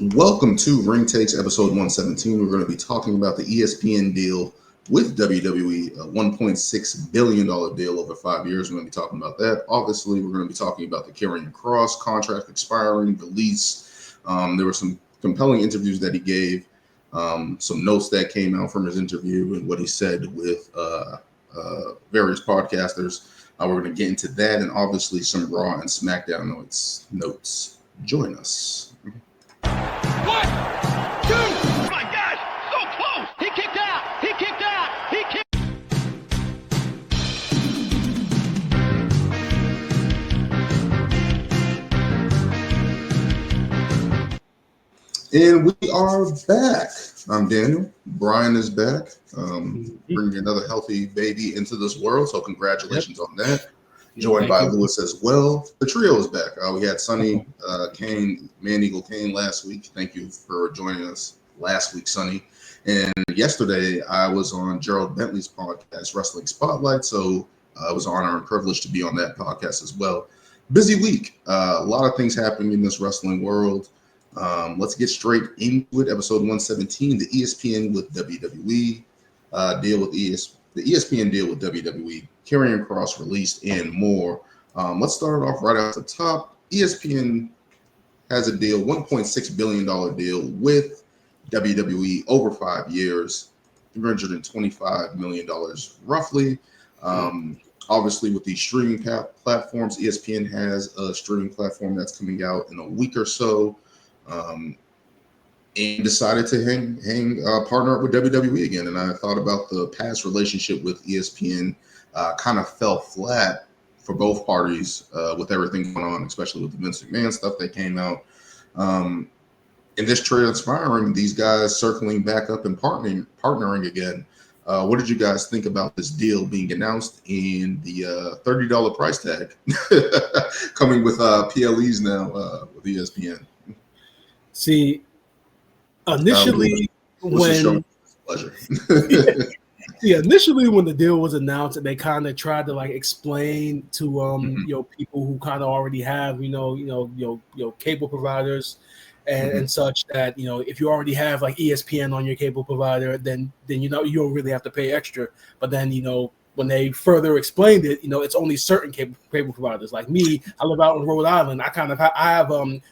Welcome to Ring Takes episode 117. We're going to be talking about the ESPN deal with WWE, a $1.6 billion deal over 5 years. We're going to be talking about that. Obviously, we're going to be talking about the KARRION KROSS contract expiring, the lease. There were some compelling interviews that he gave, some notes that came out from his interview and what he said with various podcasters. We're going to get into that and obviously some Raw and Smackdown notes. Join us. One, two, oh my gosh, so close. He kicked out. And we are back. I'm Daniel. Brian is back, bringing another healthy baby into this world. So congratulations on that. Joined by Lewis as well. The trio is back. We had Sonny, Kane, Man Eagle Kane last week. Thank you for joining us last week, Sonny. And yesterday I was on Gerald Bentley's podcast, Wrestling Spotlight. So it was an honor and privilege to be on that podcast as well. Busy week. A lot of things happening in this wrestling world. Let's get straight into it. Episode 117, the ESPN with WWE deal with the ESPN deal with WWE, KARRION KROSS released, and more. Let's start it off right off the top. ESPN has a deal, $1.6 billion deal with WWE over 5 years, $325 million roughly. Obviously, with these streaming platforms, ESPN has a streaming platform that's coming out in a week or so. And decided to partner up with WWE again. And I thought about the past relationship with ESPN, kind of fell flat for both parties with everything going on, especially with the Vince McMahon stuff that came out. And this transpiring, these guys circling back up and partnering again. What did you guys think about this deal being announced and the $30 price tag coming with PLEs now with ESPN? See, initially when the deal was announced, and they kind of tried to explain to people who kind of already have cable providers and such that if you already have ESPN on your cable provider, then you don't really have to pay extra. But then when they further explained it, it's only certain cable providers. Like me, I live out in Rhode Island. I have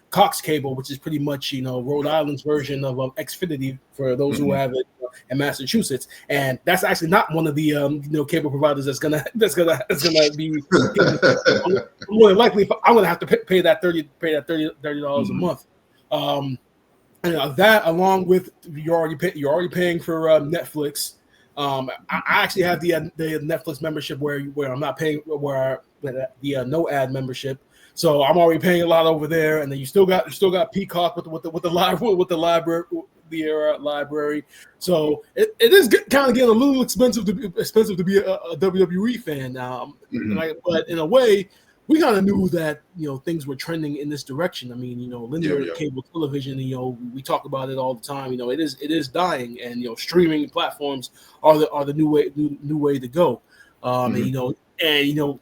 Cox Cable, which is pretty much Rhode Island's version of Xfinity for those who have it in Massachusetts. And that's actually not one of the cable providers that's gonna be more than likely. I'm gonna have to pay that $30 a month. That along with you're already paying for Netflix. I actually have the Netflix membership where I'm not paying the no ad membership, so I'm already paying a lot over there. And then you still got Peacock with the library. So it is kind of getting a little expensive to be a WWE fan. But in a way, we kind of knew that things were trending in this direction. I mean, linear cable television. We talk about it all the time. It is dying, and streaming platforms are the new way to go. And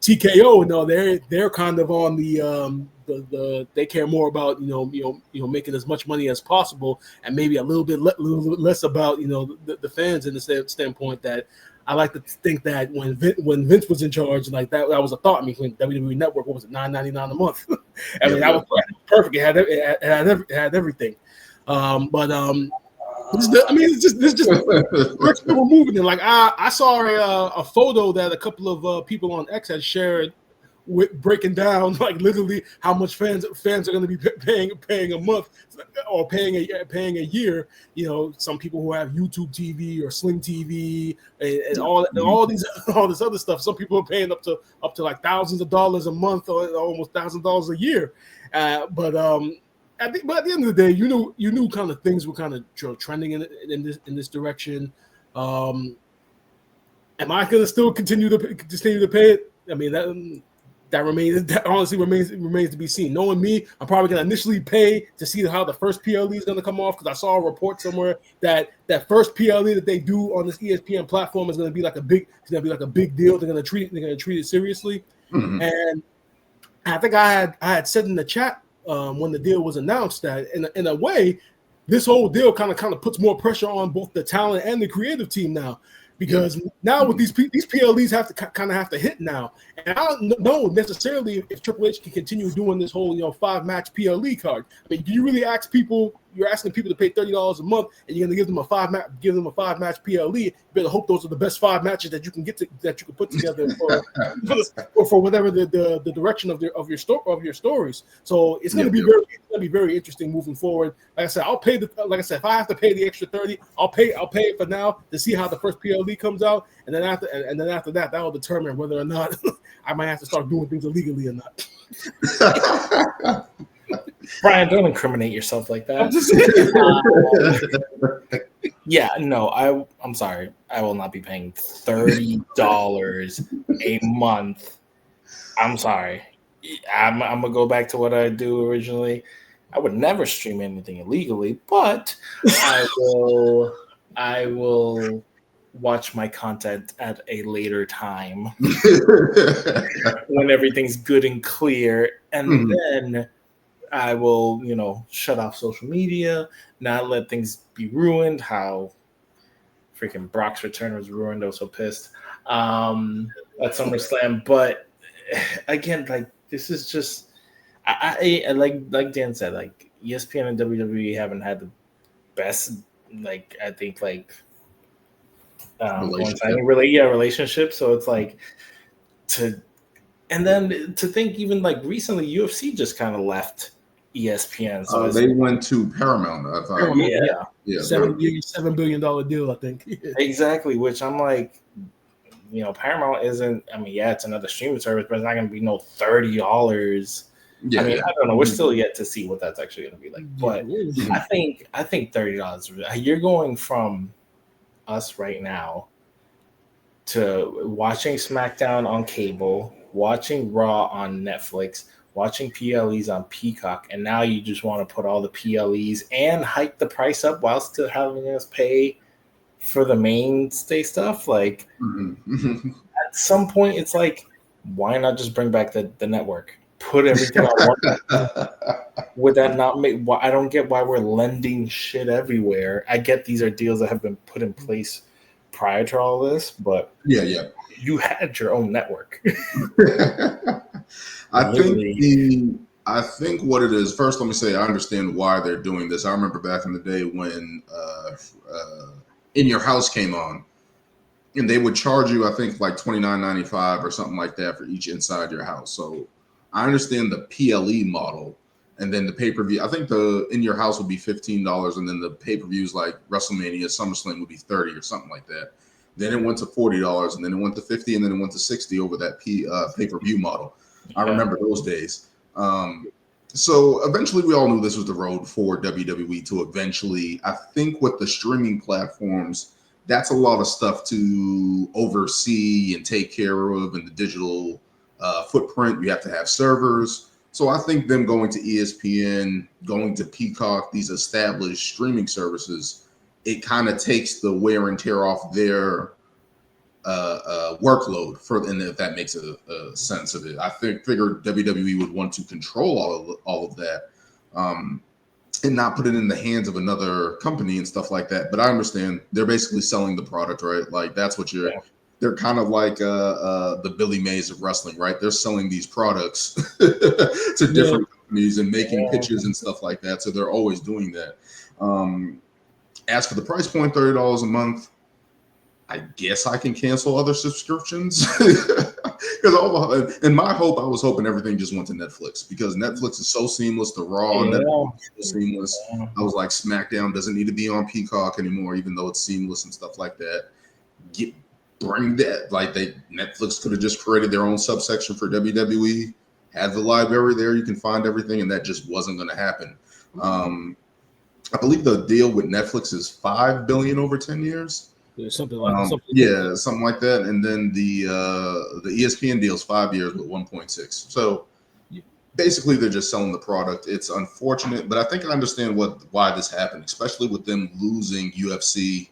TKO. They're kind of on the they care more about making as much money as possible, and maybe a little bit less about the fans in the standpoint that. I like to think that when Vince was in charge, that was a thought. I mean, when WWE Network, what was it, $9.99 a month? That was perfect. It had everything. It's just we're moving it. I saw a photo that a couple of people on X had shared with breaking down literally how much fans are going to be paying a month or paying a year. Some people who have YouTube TV or Sling TV and all this other stuff. Some people are paying up to thousands of dollars a month or almost $1,000 a year. But at the end of the day, you knew kind of things were kind of trending in this direction. Am I going to still continue to pay it? I mean that honestly remains to be seen. Knowing me, I'm probably gonna initially pay to see how the first PLE is gonna come off, because I saw a report somewhere that first PLE that they do on this ESPN platform is gonna be like a big deal. They're gonna treat it seriously. And I think I had said in the chat when the deal was announced that in a way, this whole deal kind of puts more pressure on both the talent and the creative team now. Because now with these PLEs have to kind of have to hit now, and I don't know necessarily if Triple H can continue doing this whole 5-match PLE card. I mean, do you really ask people? You're asking people to pay $30 a month, and you're going to give them a 5-match PLE. You better hope those are the best 5 matches that you can that you can put together for whatever the direction of your stories. So it's going to be very interesting moving forward. Like I said, if I have to pay the extra $30, I'll pay it for now to see how the first PLE comes out, and then after that will determine whether or not I might have to start doing things illegally or not. Brian, don't incriminate yourself like that. I'm sorry. I will not be paying $30 a month. I'm sorry. I'm gonna go back to what I do originally. I would never stream anything illegally, but I will watch my content at a later time when everything's good and clear, and then I will, shut off social media, not let things be ruined. How freaking Brock's return was ruined. I was so pissed at SummerSlam. But again, this is just, I like Dan said, ESPN and WWE haven't had the best, relationship. So it's and then to think even recently UFC just kind of left ESPN. So they went to Paramount. I thought. $7 billion deal, I think. Exactly, which I'm Paramount isn't. I mean, it's another streaming service, but it's not going to be no $30. Yeah, I don't know. We're still yet to see what that's actually going to be like. But I think $30. You're going from us right now to watching SmackDown on cable, watching Raw on Netflix, watching PLEs on Peacock, and now you just want to put all the PLEs and hike the price up while still having us pay for the mainstay stuff. At some point, it's why not just bring back the network? Put everything on one. Would that not make? I don't get why we're lending shit everywhere. I get these are deals that have been put in place prior to all this, but you had your own network. I think what it is. First, let me say I understand why they're doing this. I remember back in the day when In Your House came on, and they would charge you, I think, $29.95 or something like that for each Inside Your House. So I understand the PLE model, and then the pay-per-view. I think the In Your House would be $15, and then the pay-per-views like WrestleMania, SummerSlam would be $30 or something like that. Then it went to $40, and then it went to $50, and then it went to $60 over that pay-per-view model. I remember those days. So eventually, we all knew this was the road for WWE to eventually. I think with the streaming platforms, that's a lot of stuff to oversee and take care of, and the digital footprint. You have to have servers. So I think them going to ESPN, going to Peacock, these established streaming services, it kind of takes the wear and tear off their workload and if that makes a sense of it. I figured WWE would want to control all of that and not put it in the hands of another company and stuff like that. But I understand they're basically selling the product, right? That's what they're kind of like the Billy Mays of wrestling, right? They're selling these products to different companies and making pitches and stuff like that. So they're always doing that. As for the price point, $30 a month, I guess I can cancel other subscriptions. Because in my hope, I was hoping everything just went to Netflix because Netflix is so seamless. The Raw Netflix is so seamless. I was like, SmackDown doesn't need to be on Peacock anymore, even though it's seamless and stuff like that. Bring that. Netflix could have just created their own subsection for WWE, have the library there. You can find everything, and that just wasn't going to happen. I believe the deal with Netflix is $5 billion over 10 years. Something like something like that. And then the ESPN deal is 5 years with 1.6. So basically, they're just selling the product. It's unfortunate, but I think I understand why this happened, especially with them losing UFC,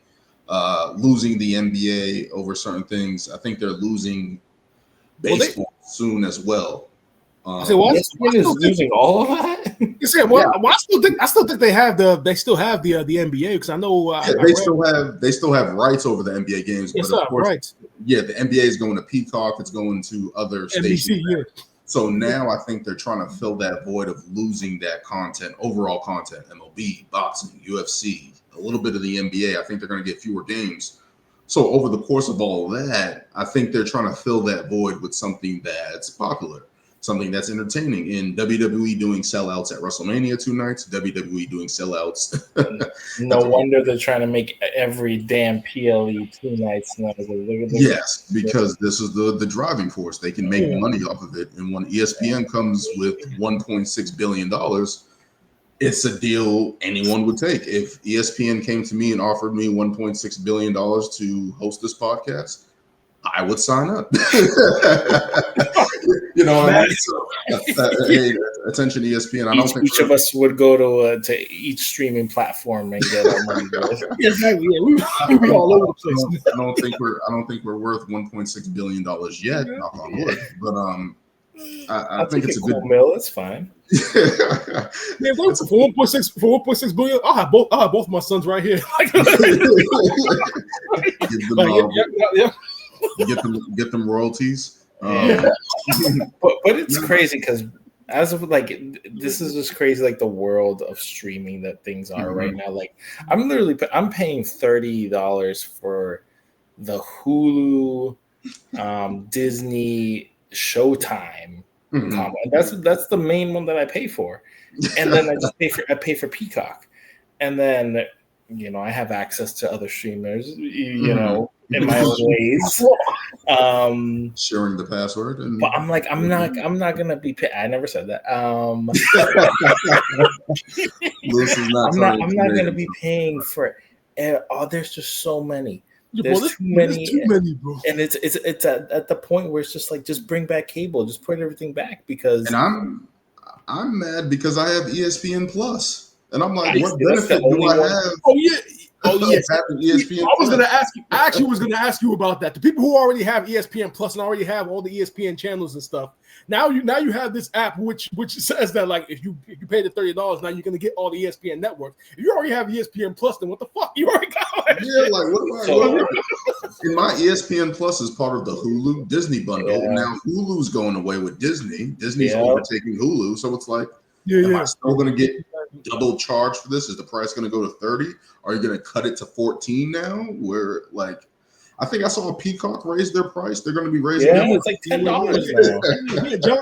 losing the NBA over certain things. I think they're losing baseball soon as well. ESPN is losing all of that. You see, well, I still think they still have the NBA because I know they still have rights over the NBA games, but of course, rights. Yeah, the NBA is going to Peacock. It's going to other stations. Yeah. So now I think they're trying to fill that void of losing that content, overall content, MLB, boxing, UFC, a little bit of the NBA. I think they're going to get fewer games. So over the course of all of that, I think they're trying to fill that void with something that's popular, something that's entertaining. In WWE doing sellouts at WrestleMania 2 nights, WWE doing sellouts. No wonder they're trying to make every damn PLE 2 nights. Yes, because this is the driving force. They can make money off of it. And when ESPN comes with $1.6 billion, it's a deal anyone would take. If ESPN came to me and offered me $1.6 billion to host this podcast, I would sign up. You know, hey, attention ESPN. I don't think each of us would go to each streaming platform and get our money. Exactly. Yeah, we all over the place. I don't think we're worth $1.6 billion yet. Knock on wood. But I think it's a good mill. It's fine. Yeah, for 1.6 billion, I'll have both my sons right here. Get them royalties. But it's crazy because as of this is just crazy, like the world of streaming that things are right now. Like I'm paying $30 for the Hulu, Disney, Showtime combo. And that's the main one that I pay for. And then I pay for Peacock. And then I have access to other streamers, in my own ways. Sharing the password. But I'm like, I'm not gonna be I never said that. I'm not gonna be paying for there's just so many. There's too many, bro. And it's at the point where it's just like, just bring back cable, just put everything back, because I'm mad because I have ESPN Plus. And I'm like, what benefit do I have? Oh yes, ESPN I was going to ask you. I actually was going to ask you about that. The people who already have ESPN Plus and already have all the ESPN channels and stuff. Now you have this app which says that, like, if you pay the $30, now you're going to get all the ESPN networks. If you already have ESPN Plus, then what the fuck? You already got it. Yeah, like what and my ESPN Plus is part of the Hulu Disney bundle. Yeah. Now Hulu's going away with Disney. Disney's overtaking Hulu, so it's like, am I still going to get double charged for this? Is the price going to go to 30? Are you going to cut it to 14 now? Where, like, I think I saw Peacock raise their price. They're going to be raising. Yeah, it's like $10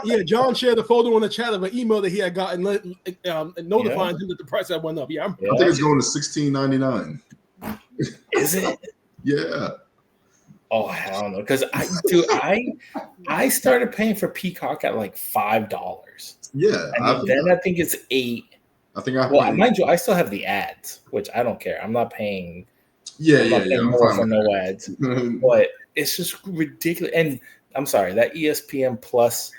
now. John shared a photo in the chat of an email that he had gotten notifying him that the price had went up. I think it's going to $16.99. Is it? Yeah. Oh hell no! Because I started paying for Peacock at like $5. Yeah, then I think it's $8. I think mind you, I still have the ads, which I don't care. I'm not paying. More for no ads. But it's just ridiculous. And I'm sorry, that ESPN Plus,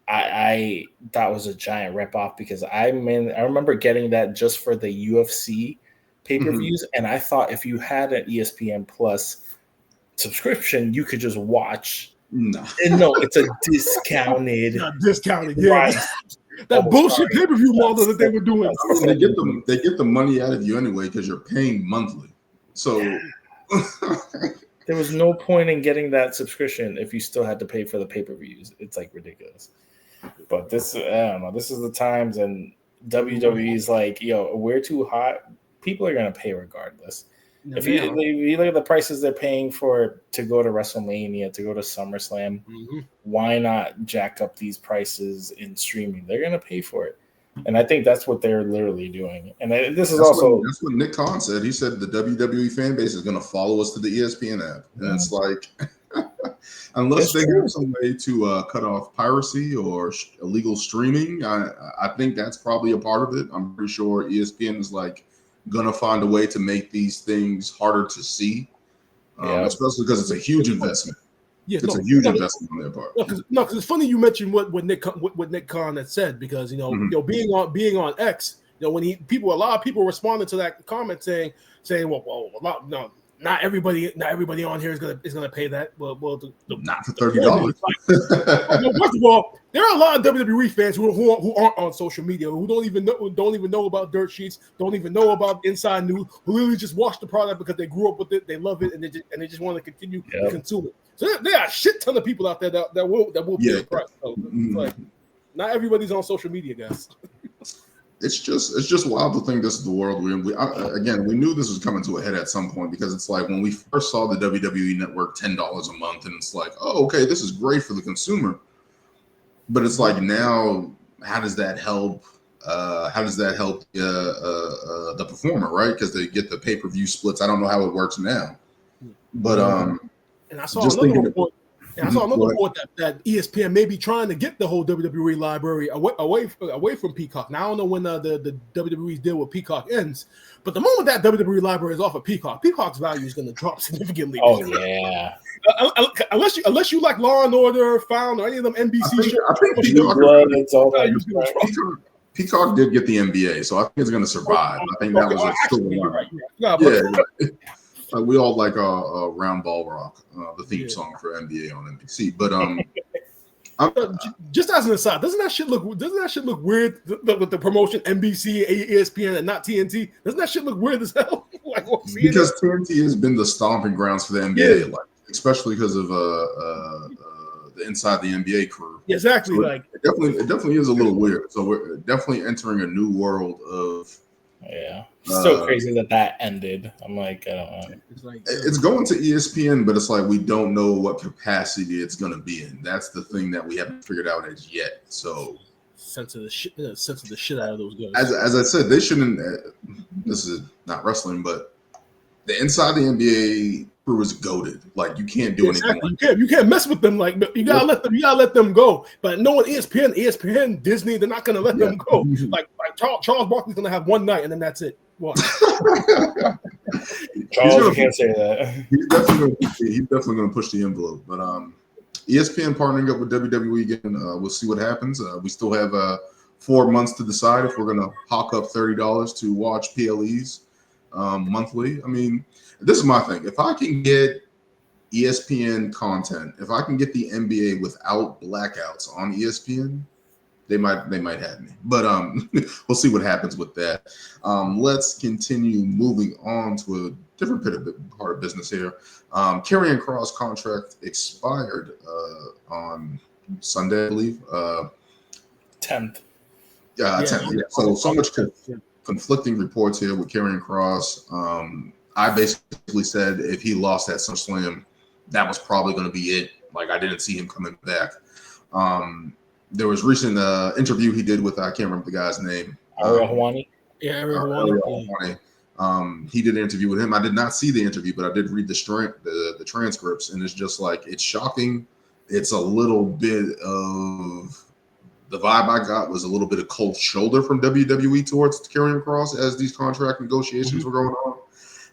I thought was a giant ripoff, because I remember getting that just for the UFC pay-per-views, and I thought if you had an ESPN Plus subscription, you could just watch. No, it's a discounted. Right. That bullshit pay-per-view model that they were doing. They get the money out of you anyway because you're paying monthly. So there was no point in getting that subscription if you still had to pay for the pay-per-views. It's like ridiculous. But this, I don't know. This is the times, and WWE's like, we're too hot. People are gonna pay regardless. If you look at the prices they're paying to go to WrestleMania, to go to SummerSlam, why not jack up these prices in streaming? They're going to pay for it. And I think that's what they're literally doing. And that's what Nick Khan said. He said the WWE fan base is going to follow us to the ESPN app. And it's like, unless they have some way to cut off piracy or illegal streaming, I think that's probably a part of it. I'm pretty sure ESPN is like, gonna find a way to make these things harder to see, especially because it's a huge investment. It's a huge investment on their part. No, because it's funny you mentioned what Nick Khan had said, because being on X, when a lot of people responded to that comment saying, well, not everybody on here is gonna pay that. Well, not for $30. First of all, there are a lot of WWE fans who aren't on social media, who don't even know about dirt sheets, don't even know about inside news, who literally just watch the product because they grew up with it, they love it, and they just want to continue to consume it. So there are a shit ton of people out there that will pay the price. So it's like, not everybody's on social media, guys. It's just wild to think this is the world we're in. We knew this was coming to a head at some point, because it's like when we first saw the WWE Network $10 a month, and it's like, oh, okay, this is great for the consumer. But it's like, now, how does that help? How does that help the performer, right? Because they get the pay-per-view splits. I don't know how it works now, but and I saw another report. And I saw another report that ESPN may be trying to get the whole WWE library away from Peacock. Now, I don't know when the WWE's deal with Peacock ends, but the moment that WWE library is off of Peacock, Peacock's value is going to drop significantly. Oh yeah. Unless you like Law and Order, Found, or any of them NBC shows. I think Peacock did get the NBA, so I think it's going to survive. I think that was a storyline. Yeah. We all like Round Ball Rock, the theme song for NBA on NBC. But just as an aside, doesn't that shit look weird with the promotion NBC, ESPN, and not TNT? Doesn't that shit look weird as hell? Because TNT has been the stomping grounds for the NBA, especially because of the Inside the NBA crew. Exactly. So it definitely is a little weird. So we're definitely entering a new world of. Yeah, so crazy that ended. I'm like, I don't know. It's going to ESPN, but it's like we don't know what capacity it's going to be in. That's the thing that we haven't figured out as yet. So sense of the shit out of those guys. As I said, they shouldn't. This is not wrestling, but the Inside the NBA crew is goated. Like, you can't do anything. You can't mess with them. Like, you gotta let them go. But no one, ESPN, Disney, they're not gonna let them go. Like Charles Barkley's gonna have one night and then that's it. What? Charles, you can't say that. He's definitely gonna push the envelope. But ESPN partnering up with WWE again. We'll see what happens. We still have 4 months to decide if we're gonna hawk up $30 to watch PLEs monthly. I mean, this is my thing. If I can get ESPN content, if I can get the NBA without blackouts on ESPN, they might have me. But we'll see what happens with that. Let's continue moving on to a different part of business here. KARRION Kross contract expired on Sunday, I believe. 10th. 10th. Yeah. So much conflicting reports here with KARRION Kross. I basically said if he lost at SummerSlam, that was probably going to be it. Like, I didn't see him coming back. There was recent interview he did with, I can't remember the guy's name. Ariel Helwani. Yeah, Ariel Helwani. He did an interview with him. I did not see the interview, but I did read the transcripts, and it's just like, it's shocking. It's a little bit of the vibe I got was a little bit of cold shoulder from WWE towards KARRION Kross as these contract negotiations were going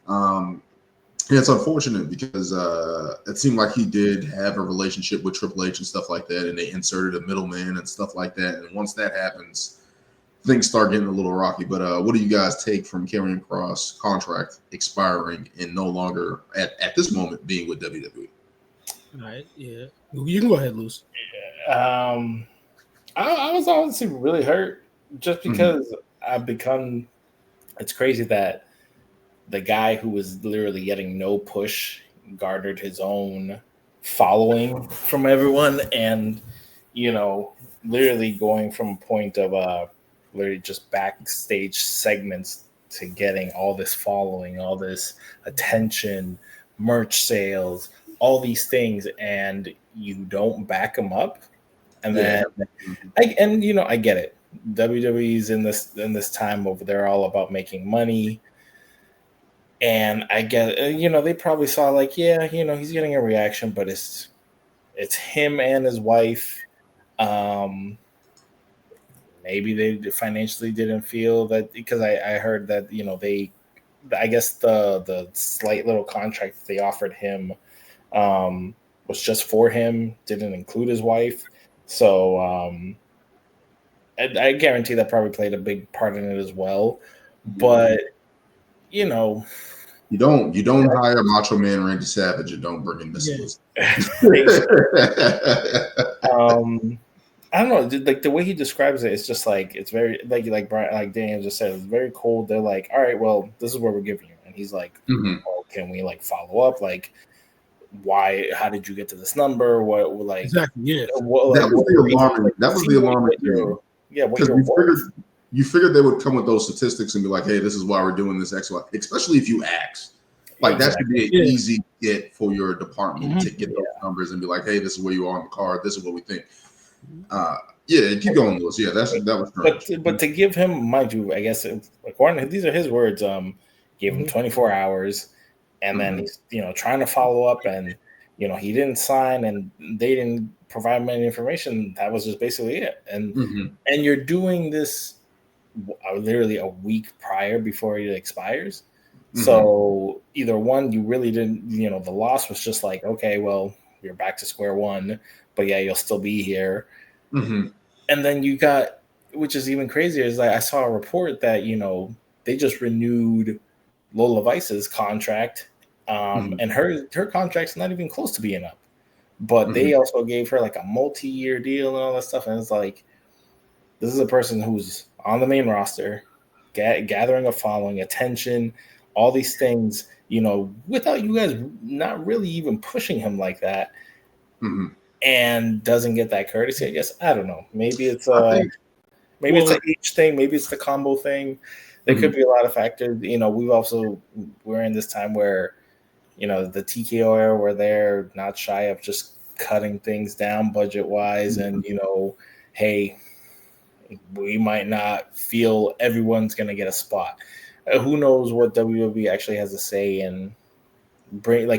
on. And it's unfortunate because it seemed like he did have a relationship with Triple H and stuff like that, and they inserted a middleman and stuff like that. And once that happens, things start getting a little rocky. But what do you guys take from KARRION Kross contract expiring and no longer at this moment being with WWE? All right, yeah, you can go ahead, Luce. I was honestly really hurt just because I've become. It's crazy that the guy who was literally getting no push garnered his own following from everyone, and literally going from a point of literally just backstage segments to getting all this following, all this attention, merch sales, all these things, and you don't back them up. And then I get it. WWE's in this time over there all about making money. And I get, they probably saw like, he's getting a reaction, but it's him and his wife. Maybe they financially didn't feel that, because I heard that, I guess the slight little contract they offered him was just for him, didn't include his wife. So I guarantee that probably played a big part in it as well. But, You don't hire Macho Man Randy Savage and don't bring in missiles. I don't know, like the way he describes it, it's just like it's very like Brian, like Daniel just said, it's very cold. They're like, all right, well, this is what we're giving you, and he's like, well, can we like follow up? Like, why? How did you get to this number? What like exactly? Yeah, that was the alarming thing. Yeah, because you figured they would come with those statistics and be like, hey, this is why we're doing this X, Y, especially if you ask. Like that should be an easy get for your department to get those numbers and be like, hey, this is where you are on the card. This is what we think. Keep going, Lewis. Yeah, that was strange. But to give him, mind you, I guess according these are his words. Gave him 24 hours, and then he's trying to follow up, and he didn't sign, and they didn't provide him any information. That was just basically it. And and you're doing this literally a week prior before it expires. So either one, you really didn't. The loss was just like, okay, well, you're back to square one, but yeah, you'll still be here. And then you got, which is even crazier, is like I saw a report that they just renewed Lola Vice's contract, and her contract's not even close to being up, but they also gave her like a multi-year deal and all that stuff. And it's like, this is a person who's on the main roster, gathering a following, attention, all these things, without you guys not really even pushing him like that. And doesn't get that courtesy, I guess. I don't know. Maybe it's it's an age thing. Maybe it's the combo thing. There could be a lot of factors. We're in this time where, the TKO era, where they're not shy of just cutting things down budget wise, and hey, we might not feel everyone's gonna get a spot. Who knows what WWE actually has to say and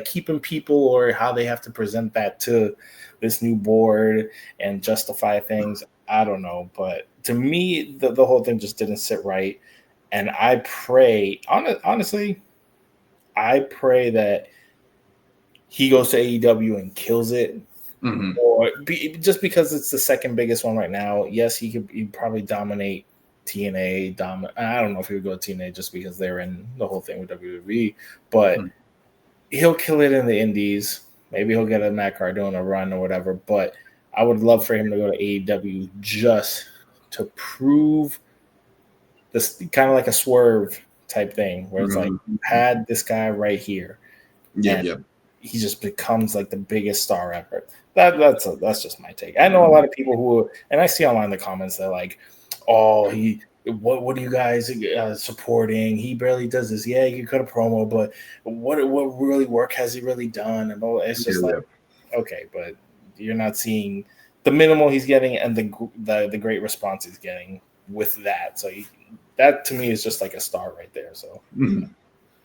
keeping people, or how they have to present that to this new board and justify things. I don't know, but to me, the whole thing just didn't sit right. And I pray, honestly, I pray that he goes to AEW and kills it, or just because it's the second biggest one right now. Yes, he'd probably dominate TNA. I don't know if he would go to TNA just because they're in the whole thing with WWE, but he'll kill it in the Indies. Maybe he'll get a Matt Cardona run or whatever, but I would love for him to go to AEW just to prove this, kind of like a Swerve type thing, where it's like, you had this guy right here. He just becomes like the biggest star ever. That's just my take. I know a lot of people who, and I see online in the comments, they're like, oh, what are you guys supporting? He barely does this. Yeah, you cut a promo, but what really work has he really done? And it's just okay, but you're not seeing the minimal he's getting and the great response he's getting with that. So that to me is just like a star right there. So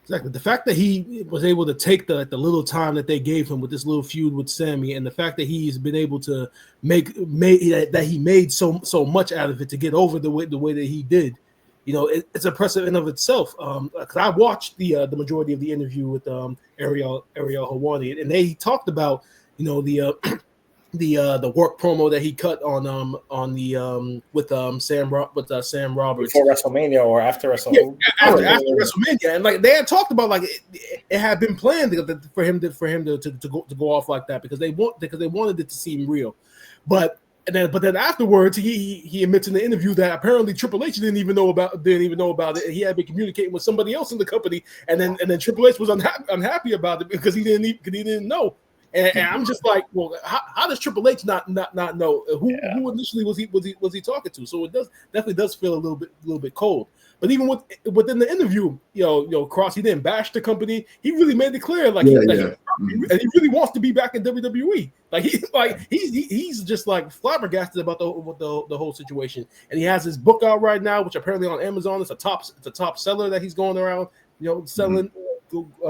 exactly, the fact that he was able to take the little time that they gave him with this little feud with Sammy, and the fact that he's been able to make that he made so much out of it to get over the way that he did, it's impressive in of itself. Because I watched the majority of the interview with Ariel Hawani, and they talked about the work promo that he cut on Sam Roberts before WrestleMania or after WrestleMania. After WrestleMania, and like they had talked about, like it had been planned for him to go off like that because they wanted it to seem real, but then afterwards he admits in the interview that apparently Triple H didn't even know about it. He had been communicating with somebody else in the company, and then Triple H was unhappy about it because he didn't know. And I'm just like, well, how does Triple H not know who initially was he talking to? So it definitely does feel a little bit cold. But even within the interview, Cross, he didn't bash the company. He really made it clear, and he really wants to be back in WWE. He's just like flabbergasted about the whole situation. And he has his book out right now, which apparently on Amazon it's a top seller that he's going around, selling,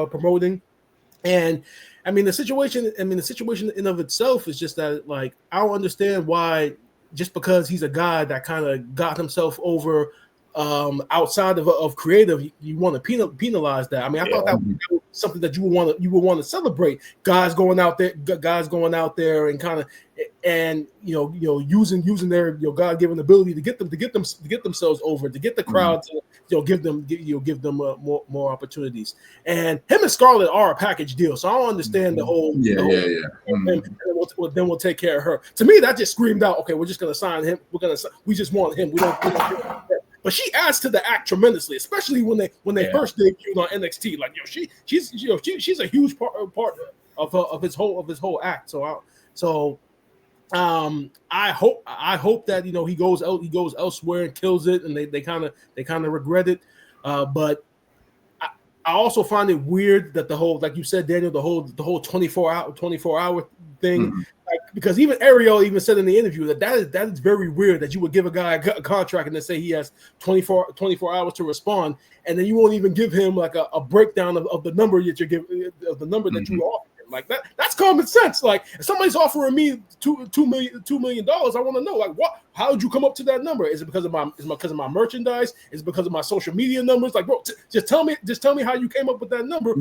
promoting. And the situation in of itself is just that, like, I don't understand why, just because he's a guy that kind of got himself over outside of creative, you want to penalize that. I thought that was something that you would want to celebrate. Guys going out there and kind of and using their God-given ability to get themselves over, to get the crowd to give them more opportunities. And him and Scarlett are a package deal, so I don't understand the whole then we'll take care of her. To me, that just screamed out, okay, we're just gonna sign him. We just want him. We don't but she adds to the act tremendously, especially when they first debuted on NXT. Like, she's a huge part of his whole act. I hope that he goes elsewhere and kills it, and they kind of regret it. But I also find it weird that the whole, like you said, Daniel, the whole 24 hour thing, because even Ariel even said in the interview that is very weird, that you would give a guy a contract and then say he has 24 hours to respond, and then you won't even give him like a breakdown of the number that you're giving, of the number that you offer. Like that's common sense. Like, if somebody's offering me $2 million, I want to know, like, how did you come up to that number? Is it because of my merchandise? Is it because of my social media numbers? Like, bro, just tell me how you came up with that number.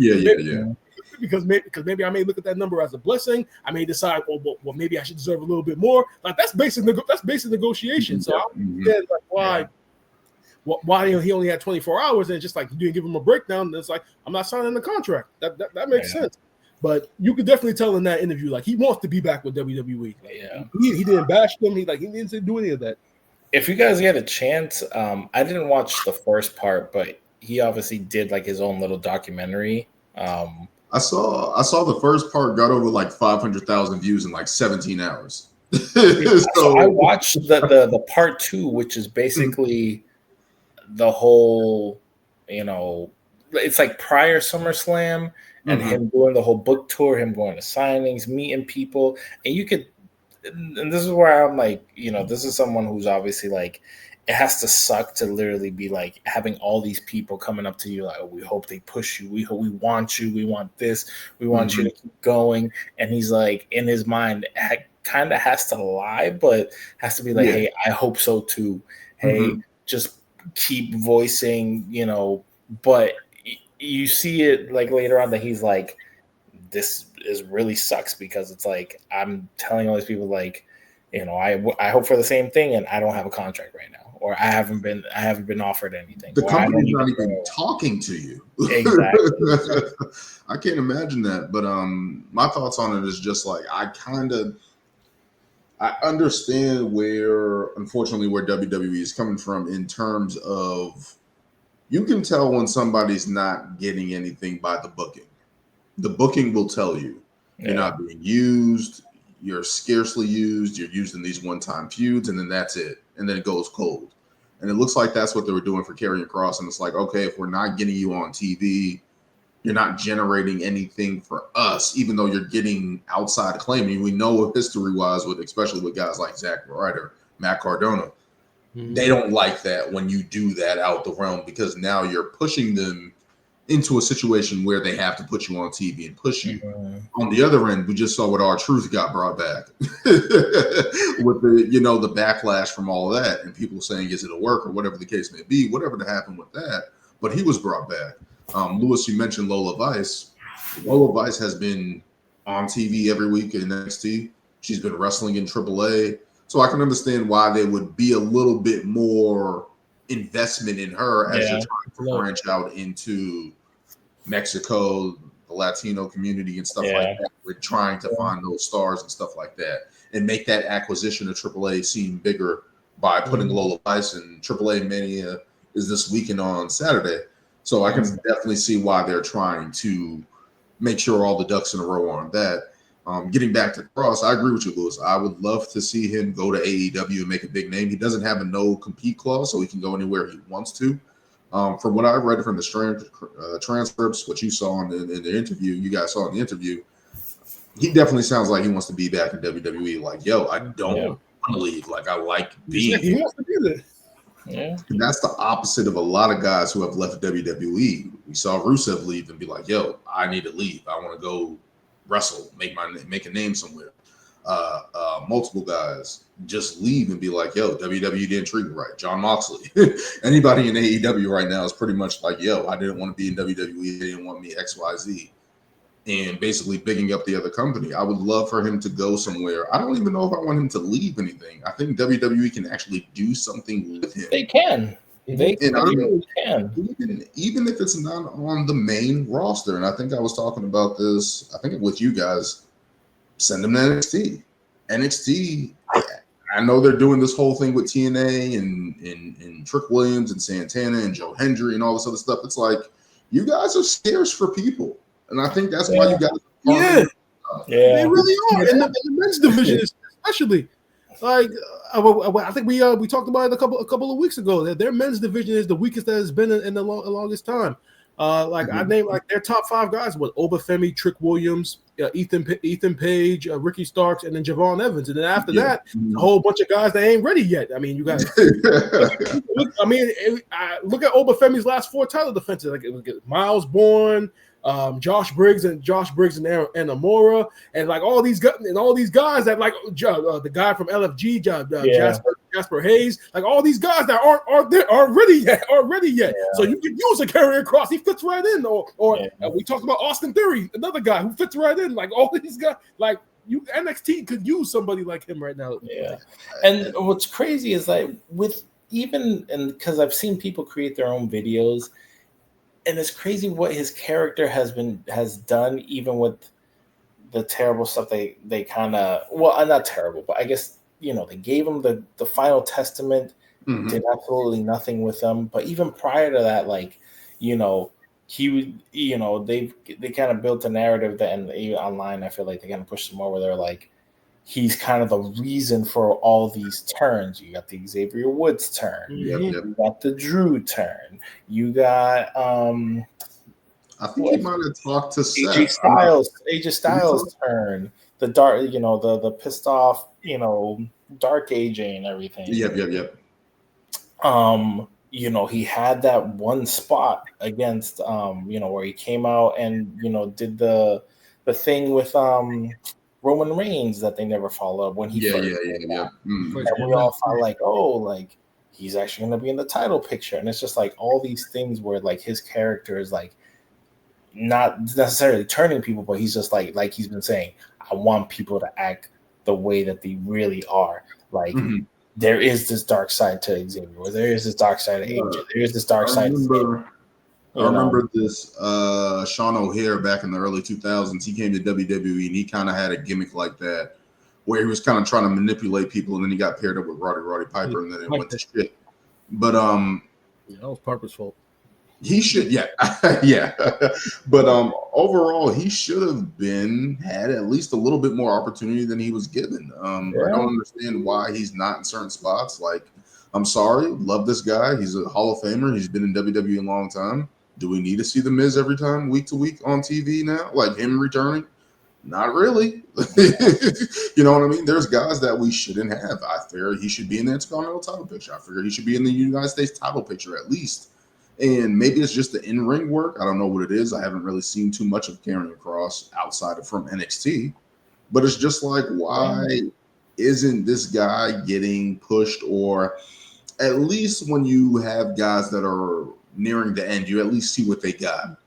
Because maybe I may look at that number as a blessing. I may decide, well, maybe I should deserve a little bit more. Like, that's basic negotiation. So I understand, like, why he only had 24 hours, and just like you didn't give him a breakdown. And it's like, I'm not signing the contract. That makes sense. But you could definitely tell in that interview, like, he wants to be back with WWE. Yeah, he didn't bash them. He didn't do any of that. If you guys get a chance, I didn't watch the first part, but he obviously did like his own little documentary. I saw the first part got over like 500,000 views in like 17 hours. So I watched the part 2, which is basically the whole, it's like prior SummerSlam. And him doing the whole book tour, him going to signings, meeting people. And this is where I'm like, this is someone who's obviously like, it has to suck to literally be like having all these people coming up to you like, oh, we hope they push you. We want you. We want this. We want you to keep going. And he's like, in his mind, kind of has to lie, but has to be like, hey, I hope so too. Hey, just keep voicing, but you see it like later on that he's like, this is really sucks, because it's like, I'm telling all these people like, I hope for the same thing, and I don't have a contract right now, or I haven't been offered anything. The company's not even talking to you. Exactly. I can't imagine that. But my thoughts on it is just like, I understand unfortunately where WWE is coming from in terms of, you can tell when somebody's not getting anything by the booking. The booking will tell you you're not being used, you're scarcely used, you're used in these one-time feuds, and then that's it. And then it goes cold. And it looks like that's what they were doing for KARRION Kross. And it's like, okay, if we're not getting you on TV, you're not generating anything for us, even though you're getting outside acclaim. I mean, we know history-wise, especially with guys like Zack Ryder, Matt Cardona, they don't like that when you do that out the realm, because now you're pushing them into a situation where they have to put you on TV and push you. On the other end, we just saw what R-Truth got brought back with the backlash from all that, and people saying, is it a work, or whatever the case may be, whatever to happen with that. But he was brought back. Lewis, you mentioned Lola Vice. Lola Vice has been on TV every week in NXT. She's been wrestling in AAA. So I can understand why there would be a little bit more investment in her as you're trying to branch out into Mexico, the Latino community and stuff like that. We're trying to find those stars and stuff like that, and make that acquisition of AAA seem bigger by putting Lola Vice in. AAA Mania is this weekend on Saturday. So I can definitely see why they're trying to make sure all the ducks in a row on that. Getting back to Cross, I agree with you, Lewis. I would love to see him go to AEW and make a big name. He doesn't have a no-compete clause, so he can go anywhere he wants to. From what I read from the transcripts, what you saw in the interview, you guys saw in the interview, he definitely sounds like he wants to be back in WWE. Like, yo, I don't want to leave. Like, I like being here. He wants to be there. Yeah. And that's the opposite of a lot of guys who have left WWE. We saw Rusev leave and be like, yo, I need to leave. I want to go wrestle, make a name somewhere. Multiple guys just leave and be like, yo, WWE didn't treat me right. John Moxley. Anybody in AEW right now is pretty much like, yo, I didn't want to be in WWE. They didn't want me XYZ. and basically bigging up the other company. I would love for him to go somewhere. I don't even know if I want him to leave anything. I think WWE can actually do something with him. They can. They really can. Even if it's not on the main roster. And I think I was talking about this, I think with you guys, send him to NXT. NXT, I know they're doing this whole thing with TNA and Trick Williams and Santana and Joe Hendry and all this other stuff. It's like, you guys are scarce for people. And I think that's why you guys they really are. In the men's division, especially. Like I think we talked about it a couple of weeks ago that their men's division is the weakest that has been in the longest time. I named like their top 5 guys was Obafemi, Trick Williams, Ethan Page, Ricky Starks, and then Javon Evans. And then after that, a whole bunch of guys that ain't ready yet. I mean, you guys. Look at Obafemi's last 4 title defenses. Like it was Miles Bourne, Josh Briggs and Amora, and like all these guys that like the guy from LFG, Jasper Hayes, like all these guys that aren't ready yet. Yeah. So you could use a Karrion Kross. He fits right in. Or we talked about Austin Theory, another guy who fits right in. Like all these guys, like NXT could use somebody like him right now. Yeah. And what's crazy is like because I've seen people create their own videos. And it's crazy what his character has done, even with the terrible stuff they kind of, well, not terrible, but I guess, they gave him the final testament, did absolutely nothing with them. But even prior to that, like, he would, they kind of built a narrative that, and even online, I feel like they kind of pushed some more where they're like, he's kind of the reason for all these turns. You got the Xavier Woods turn. You got the Drew turn. You got I think he might have talked to AJ Styles turn. The dark, the pissed off, dark AJ and everything. Yep. He had that one spot against where he came out and did the thing with Roman Reigns that they never followed when he first And we all thought like, he's actually going to be in the title picture. And it's just like all these things where like his character is like not necessarily turning people, but he's just like he's been saying, I want people to act the way that they really are. Like there is this dark side to Xavier, or there is this dark side of AJ, there is this dark side. I remember this Sean O'Hare back in the early 2000s. He came to WWE and he kind of had a gimmick like that where he was kind of trying to manipulate people, and then he got paired up with Roddy Piper, and then it went to shit. But that was Piper's fault. He should, yeah. But overall, he should have had at least a little bit more opportunity than he was given. I don't understand why he's not in certain spots. Like, I'm sorry, love this guy. He's a Hall of Famer. He's been in WWE a long time. Do we need to see The Miz every time, week to week on TV now? Like him returning? Not really. You know what I mean? There's guys that we shouldn't have. I figure he should be in the Intercontinental title picture. I figure he should be in the United States title picture at least. And maybe it's just the in-ring work. I don't know what it is. I haven't really seen too much of KARRIon Kross outside of from NXT. But it's just like, why isn't this guy getting pushed? Or at least when you have guys that are nearing the end, you at least see what they got,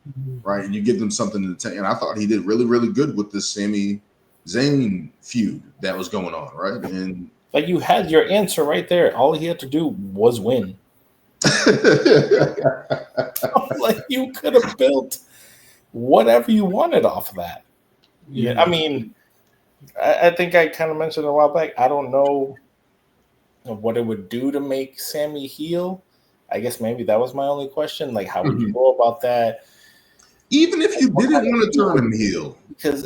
right? And you give them something to take. And I thought he did really, really good with this Sami Zayn feud that was going on, right? And like you had your answer right there. All he had to do was win. Like you could have built whatever you wanted off of that. Yeah, I mean, I think I kind of mentioned a while back. I don't know what it would do to make Sami heel. I guess maybe that was my only question. Like, how would you go about that? Even if you didn't want to turn him heel, because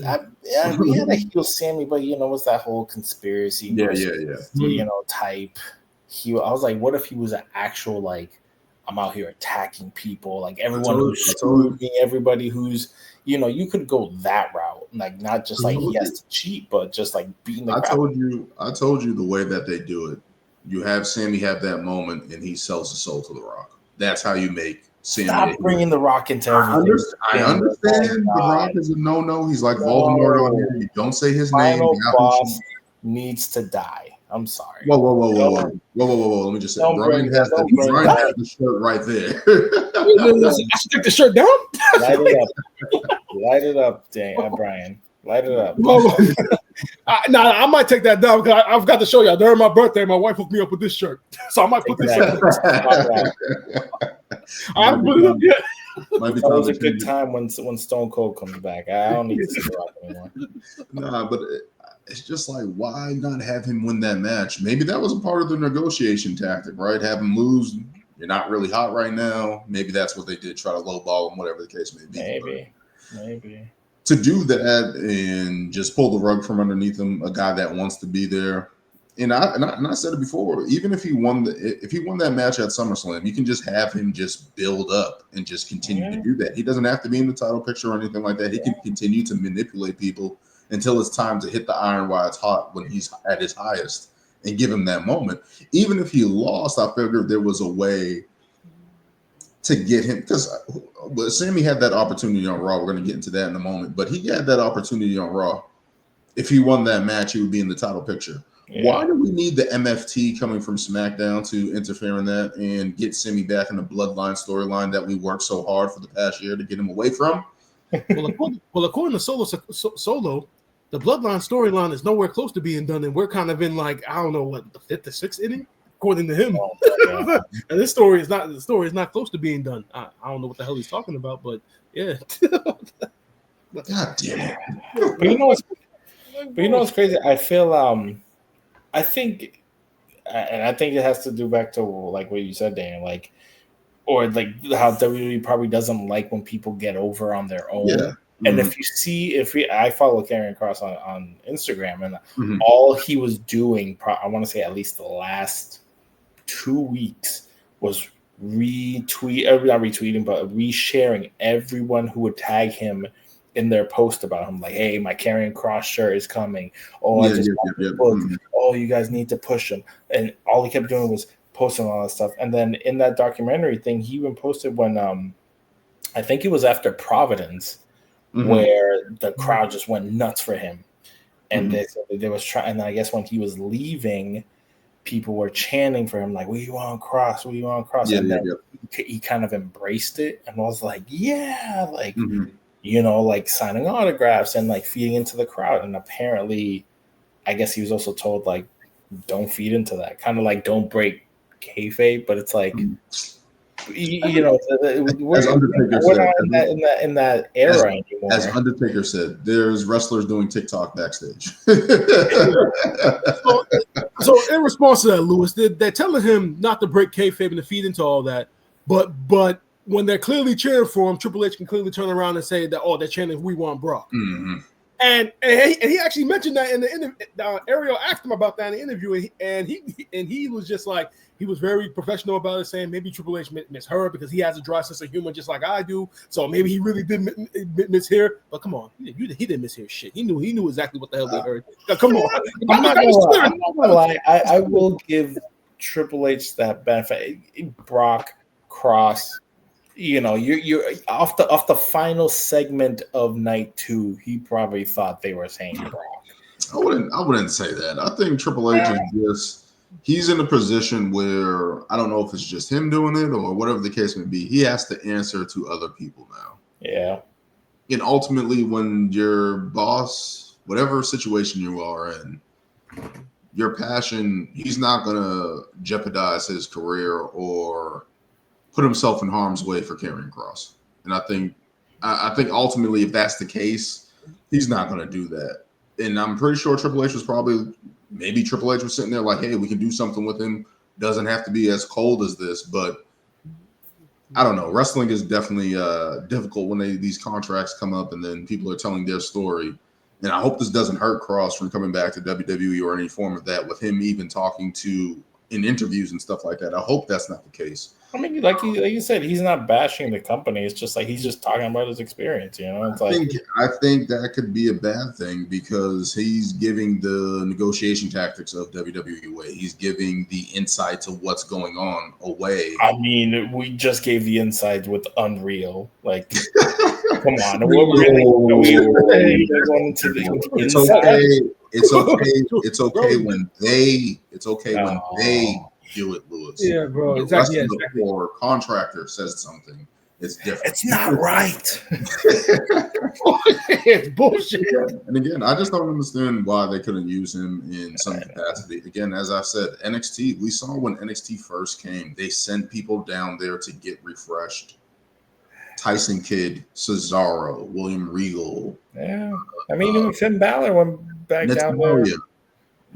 we had a heel Sami, but what's that whole conspiracy? Type. I was like, what if he was an actual like, I'm out here attacking people, like everyone who's screwed me, everybody who's, you could go that route, like not just like he has to cheat, but just like beating the crap. I told you the way that they do it. You have Sami have that moment, and he sells his soul to The Rock. That's how you make Sami. Stop bringing The Rock into everything. I understand The Rock is a no. He's like Voldemort on here. You don't say his name. Boss needs to die. I'm sorry. Whoa. Let me just say, Brian has the shirt right there. I should take the shirt down? Light it up, Brian. Light it up. I might take that down because I've got to show y'all. During my birthday, my wife hooked me up with this shirt, so I might put this shirt. I haven't put it up yet. That was a good time when Stone Cold comes back. I don't need to see Rock anymore. Nah, but it's just like, why not have him win that match? Maybe that was a part of the negotiation tactic, right? Have him lose. You're not really hot right now. Maybe that's what they did, try to lowball him, whatever the case may be. Maybe. To do that and just pull the rug from underneath him, a guy that wants to be there. And I said it before, even if he won that match at SummerSlam, you can just have him just build up and just continue to do that. He doesn't have to be in the title picture or anything like that. He can continue to manipulate people until it's time to hit the iron while it's hot when he's at his highest and give him that moment. Even if he lost, I figured there was a way to get him, because Sammy had that opportunity on Raw. We're going to get into that in a moment, but he had that opportunity on Raw. If he won that match, he would be in the title picture. Yeah. Why do we need the MFT coming from SmackDown to interfere in that and get Sammy back in the Bloodline storyline that we worked so hard for the past year to get him away from? Well, according to Solo, the Bloodline storyline is nowhere close to being done, and we're kind of in like, I don't know what, the 5th or 6th inning, according to him. And this story is not close to being done. I don't know what the hell he's talking about, but yeah. God damn it! But you know what's crazy? I think it has to do back to like what you said, Dan, like, or like how WWE probably doesn't like when people get over on their own. Yeah. And I follow KARRION KROSS on Instagram, and all he was doing, I want to say at least the last 2 weeks, was resharing everyone who would tag him in their post about him, like, hey, my KARRION KROSS shirt is coming. Oh, I just bought the book. Oh, you guys need to push him. And all he kept doing was posting all that stuff. And then in that documentary thing, he even posted when I think it was after Providence, where the crowd just went nuts for him. And they was trying, and I guess when he was leaving, people were chanting for him, like, we want Cross, we want Cross. And then he kind of embraced it and was like, yeah, like, you know, like signing autographs and like feeding into the crowd. And apparently, I guess he was also told, like, don't feed into that. Kind of like, don't break kayfabe, but it's like, you know, we're not in that era anymore. As Undertaker said, there's wrestlers doing TikTok backstage. So in response to that, Lewis, they're telling him not to break kayfabe and to feed into all that, but when they're clearly cheering for him, Triple H can clearly turn around and say that, oh, they're chanting, we want Brock. And he actually mentioned that in the interview. Ariel asked him about that in the interview, and he was just like, he was very professional about it, saying maybe Triple H misheard because he has a dry sense of humor just like I do. So maybe he really did mishear. But come on, he didn't mishear shit. He knew exactly what the hell they heard. Come on, I'm not gonna lie. I will give Triple H that benefit. Brock, Cross. You know, you're off the final segment of night 2. He probably thought they were saying Brock. I wouldn't say that. I think Triple H is just, he's in a position where I don't know if it's just him doing it or whatever the case may be. He has to answer to other people now. Yeah. And ultimately, when your boss, whatever situation you are in, your passion, he's not gonna jeopardize his career or put himself in harm's way for KARRION KROSS. And I think ultimately, if that's the case, he's not going to do that. And I'm pretty sure Triple H was maybe Triple H was sitting there like, hey, we can do something with him. Doesn't have to be as cold as this, but I don't know. Wrestling is definitely difficult when these contracts come up and then people are telling their story. And I hope this doesn't hurt Cross from coming back to WWE or any form of that, with him even talking to in interviews and stuff like that. I hope that's not the case. I mean, like you said, he's not bashing the company. It's just like he's just talking about his experience. You know, I think that could be a bad thing because he's giving the negotiation tactics of WWE away. He's giving the insight to what's going on away. I mean, we just gave the insight with Unreal. Like, come on, It's okay. It's okay when they do it, Lewis. Yeah, bro. Exactly. Or contractor says something. It's different. It's not right. It's bullshit. And again, I just don't understand why they couldn't use him in some capacity. Again, as I said, NXT, we saw when NXT first came, they sent people down there to get refreshed. Tyson Kidd, Cesaro, William Regal. Yeah. I mean, even Finn Balor went back down there.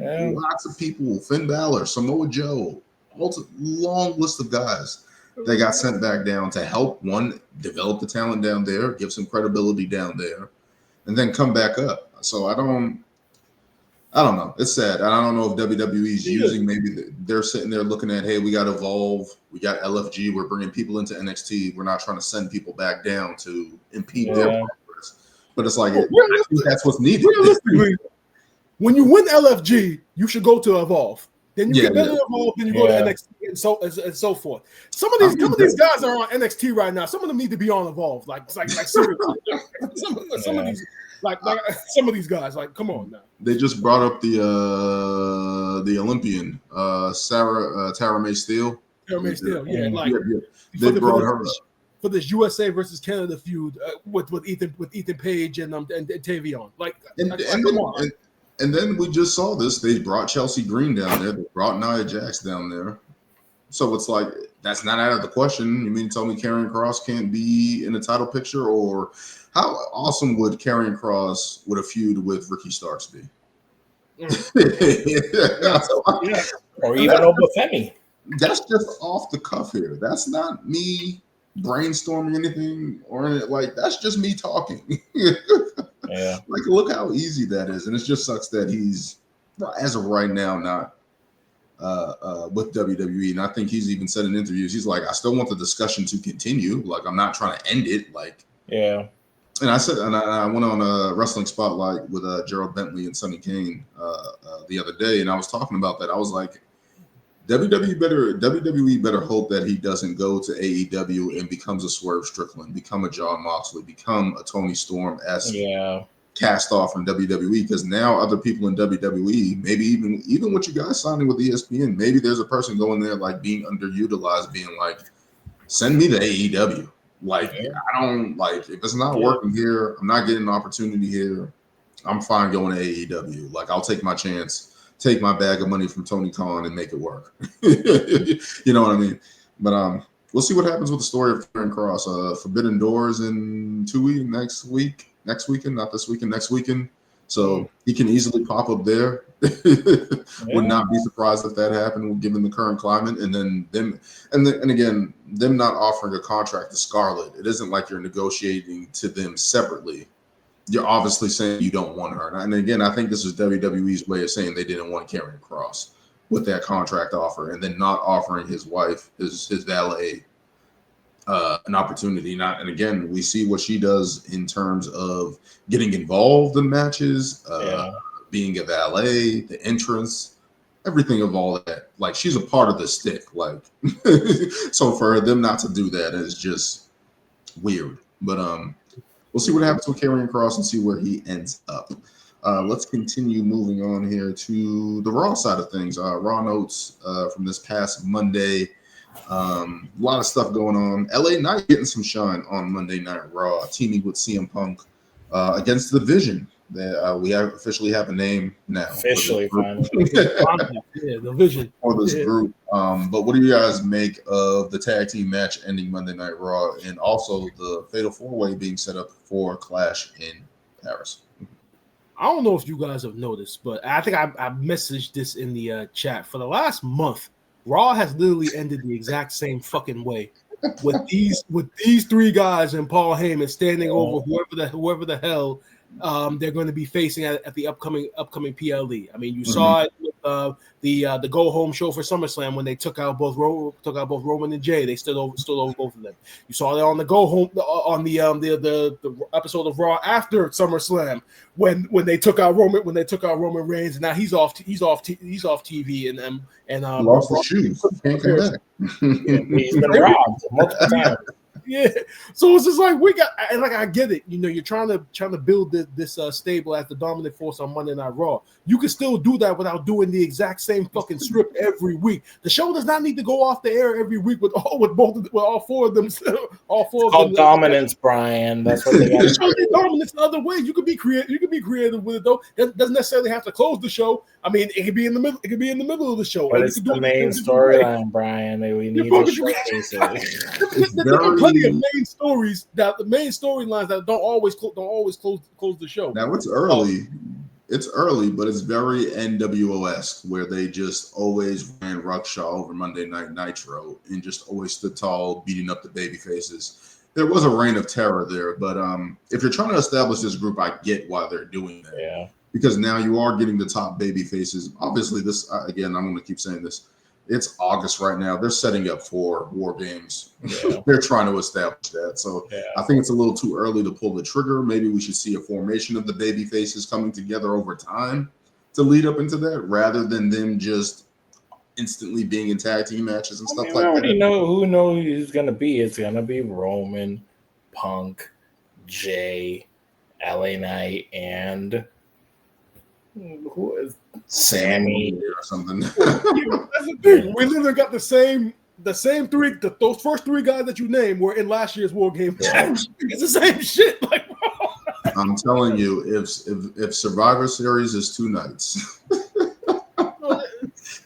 Yeah. Lots of people. Finn Balor, Samoa Joe. Long list of guys. They got sent back down to help one develop the talent down there, give some credibility down there, and then come back up. So I don't know. It's sad. I don't know if WWE is using, maybe they're sitting there looking at, hey, we got Evolve, we got LFG, we're bringing people into NXT. We're not trying to send people back down to impede their progress. But it's like, I think that's what's needed. Realistically, when you win LFG, you should go to Evolve. Then you get better Evolve, then you go to NXT and so forth. Some of these guys are on NXT right now. Some of them need to be on Evolve. Like seriously. some of these some of these guys, like, come on now. They just brought up the Olympian, Tara May Steele. Tara May Steele, They brought her up for this USA versus Canada feud with Ethan Page and Tavion. Come on. And then we just saw this. They brought Chelsea Green down there. They brought Nia Jax down there. So it's like, that's not out of the question. You mean to tell me Karrion Kross can't be in the title picture? Or how awesome would Karrion Kross with a feud with Ricky Starks be? Or even Obafemi. That's just off the cuff here. That's not me brainstorming anything or anything. Like, that's just me talking. Yeah. Like, look how easy that is. And it just sucks that he's, as of right now, not with WWE. And I think he's even said in interviews, he's like, I still want the discussion to continue. Like, I'm not trying to end it. Like, yeah. And I said, and I went on a Wrestling Spotlight with Gerald Bentley and Sonny Kane the other day, and I was talking about that. I was like, WWE better hope that he doesn't go to AEW and becomes a Swerve Strickland, become a John Moxley, become a Tony Storm-esque cast off from WWE, because now other people in WWE, maybe even with you guys signing with ESPN, maybe there's a person going there like being underutilized, being like, send me to AEW. Like, I don't like, if it's not working here, I'm not getting an opportunity here, I'm fine going to AEW. Like, I'll take my chance. Take my bag of money from Tony Khan and make it work. You know what I mean? But we'll see what happens with the story of Karrion Kross. Forbidden Doors in 2 weeks, next weekend, not this weekend, next weekend. So he can easily pop up there. Would not be surprised if that happened given the current climate. And then them not offering a contract to Scarlett. It isn't like you're negotiating to them separately. You're obviously saying you don't want her. And again, I think this is WWE's way of saying they didn't want Karrion Kross with that contract offer, and then not offering his wife, his valet, an opportunity. And again, we see what she does in terms of getting involved in matches, being a valet, the entrance, everything of all that. Like, she's a part of the stick. Like, so for them not to do that is just weird. But we'll see what happens with Karrion Kross and see where he ends up. Let's continue moving on here to the Raw side of things. Raw notes from this past Monday. A lot of stuff going on. LA Knight getting some shine on Monday Night Raw, teaming with CM Punk against The Vision. We officially have a name now. Officially, finally. The Vision. For this group. But what do you guys make of the tag team match ending Monday Night Raw, and also the Fatal 4-Way being set up for Clash in Paris? I don't know if you guys have noticed, but I think I messaged this in the chat. For the last month, Raw has literally ended the exact same fucking way. With these three guys and Paul Heyman standing over whoever the hell they're going to be facing at the upcoming PLE. I mean, you saw it with the go home show for SummerSlam when they took out both Roman and Jay. They stood over both of them. You saw that on the go home on the episode of Raw after SummerSlam when they took out Roman Reigns, and now he's off TV and lost his shoes. Can't come back. He's been robbed multiple times. Yeah, so it's just like I get it. You know, you're trying to build this stable as the dominant force on Monday Night Raw. You can still do that without doing the exact same fucking script every week. The show does not need to go off the air every week with all four of them. All four It's of them. called dominance, Brian. That's what they got. Show the dominance the other way. You could be creative. You could be creative with it though. It doesn't necessarily have to close the show. I mean, it could be in the middle. It could be in the middle of the show. But it's the main storyline, Brian. We need to showcase it. There are plenty of main stories the main storylines that don't always close the show. Now it's early. It's early, but it's very NWO-esque, where they just always ran Ruckshaw over Monday Night Nitro and just always stood tall, beating up the baby faces. There was a reign of terror there, but if you're trying to establish this group, I get why they're doing that. Yeah. Because now you are getting the top baby faces. Obviously, this again, I'm going to keep saying this. It's August right now. They're setting up for War Games. Yeah. They're trying to establish that. So I think it's a little too early to pull the trigger. Maybe we should see a formation of the baby faces coming together over time to lead up into that, rather than them just instantly being in tag team matches and stuff like that. We already know who it's going to be. It's going to be Roman, Punk, Jay, LA Knight, and who is Sammy or something. That's the thing. We literally got the same three. Those first three guys that you named were in last year's War Game. It's the same shit. Like, I'm telling you, if Survivor Series is 2 nights,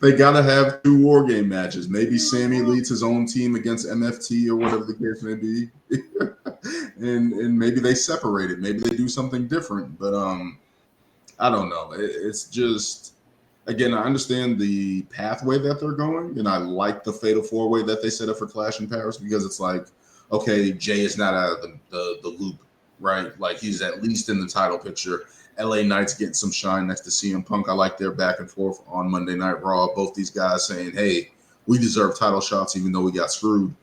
they gotta have 2 War Game matches. Maybe Sammy leads his own team against MFT or whatever the case may be, and maybe they separate it. Maybe they do something different. But I don't know. It's just, again, I understand the pathway that they're going, and I like the Fatal 4-Way that they set up for Clash in Paris, because it's like, okay, Jay is not out of the loop, right? Like, he's at least in the title picture. LA Knight's getting some shine next to CM Punk. I like their back and forth on Monday Night Raw. Both these guys saying, hey, we deserve title shots even though we got screwed,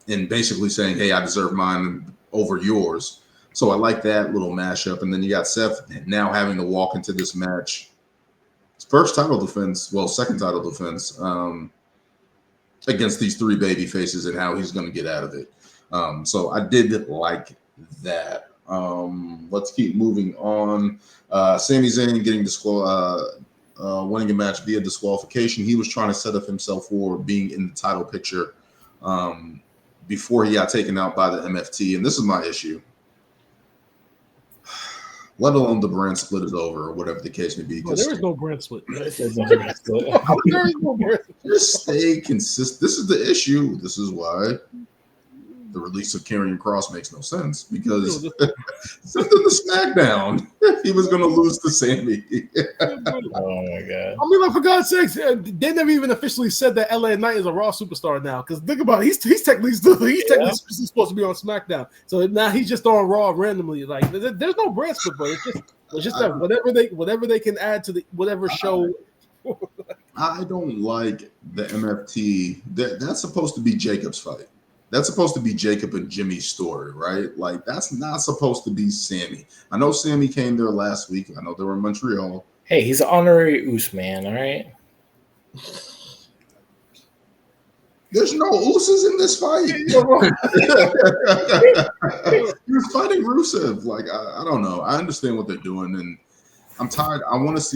and basically saying, hey, I deserve mine over yours. So I like that little mashup. And then you got Seth now having to walk into this match. His first title defense, second title defense against these 3 baby faces, and how he's going to get out of it. So I did like that. Let's keep moving on. Sami Zayn getting winning a match via disqualification. He was trying to set up himself for being in the title picture before he got taken out by the MFT. And this is my issue. Let alone the brand split is over, or whatever the case may be. There is no brand split. Just stay consistent. This is the issue. This is why the release of KARRION Kross makes no sense, because sent him to SmackDown. He was going to lose to Sammy. Oh my god! I mean, like, for God's sakes, they never even officially said that LA Knight is a Raw superstar now. Because think about it, he's technically supposed to be on SmackDown. So now he's just on Raw randomly. Like, there's no brand split, but it's just that whatever they can add to the whatever show. I don't like the MFT. That's supposed to be Jacob's fight. That's supposed to be Jacob and Jimmy's story, right? Like, that's not supposed to be Sammy. I know Sammy came there last week. I know they were in Montreal. Hey, he's an honorary Oos man, all right? There's no Usos in this fight. You're fighting Rusev. Like, I don't know. I understand what they're doing, and I'm tired.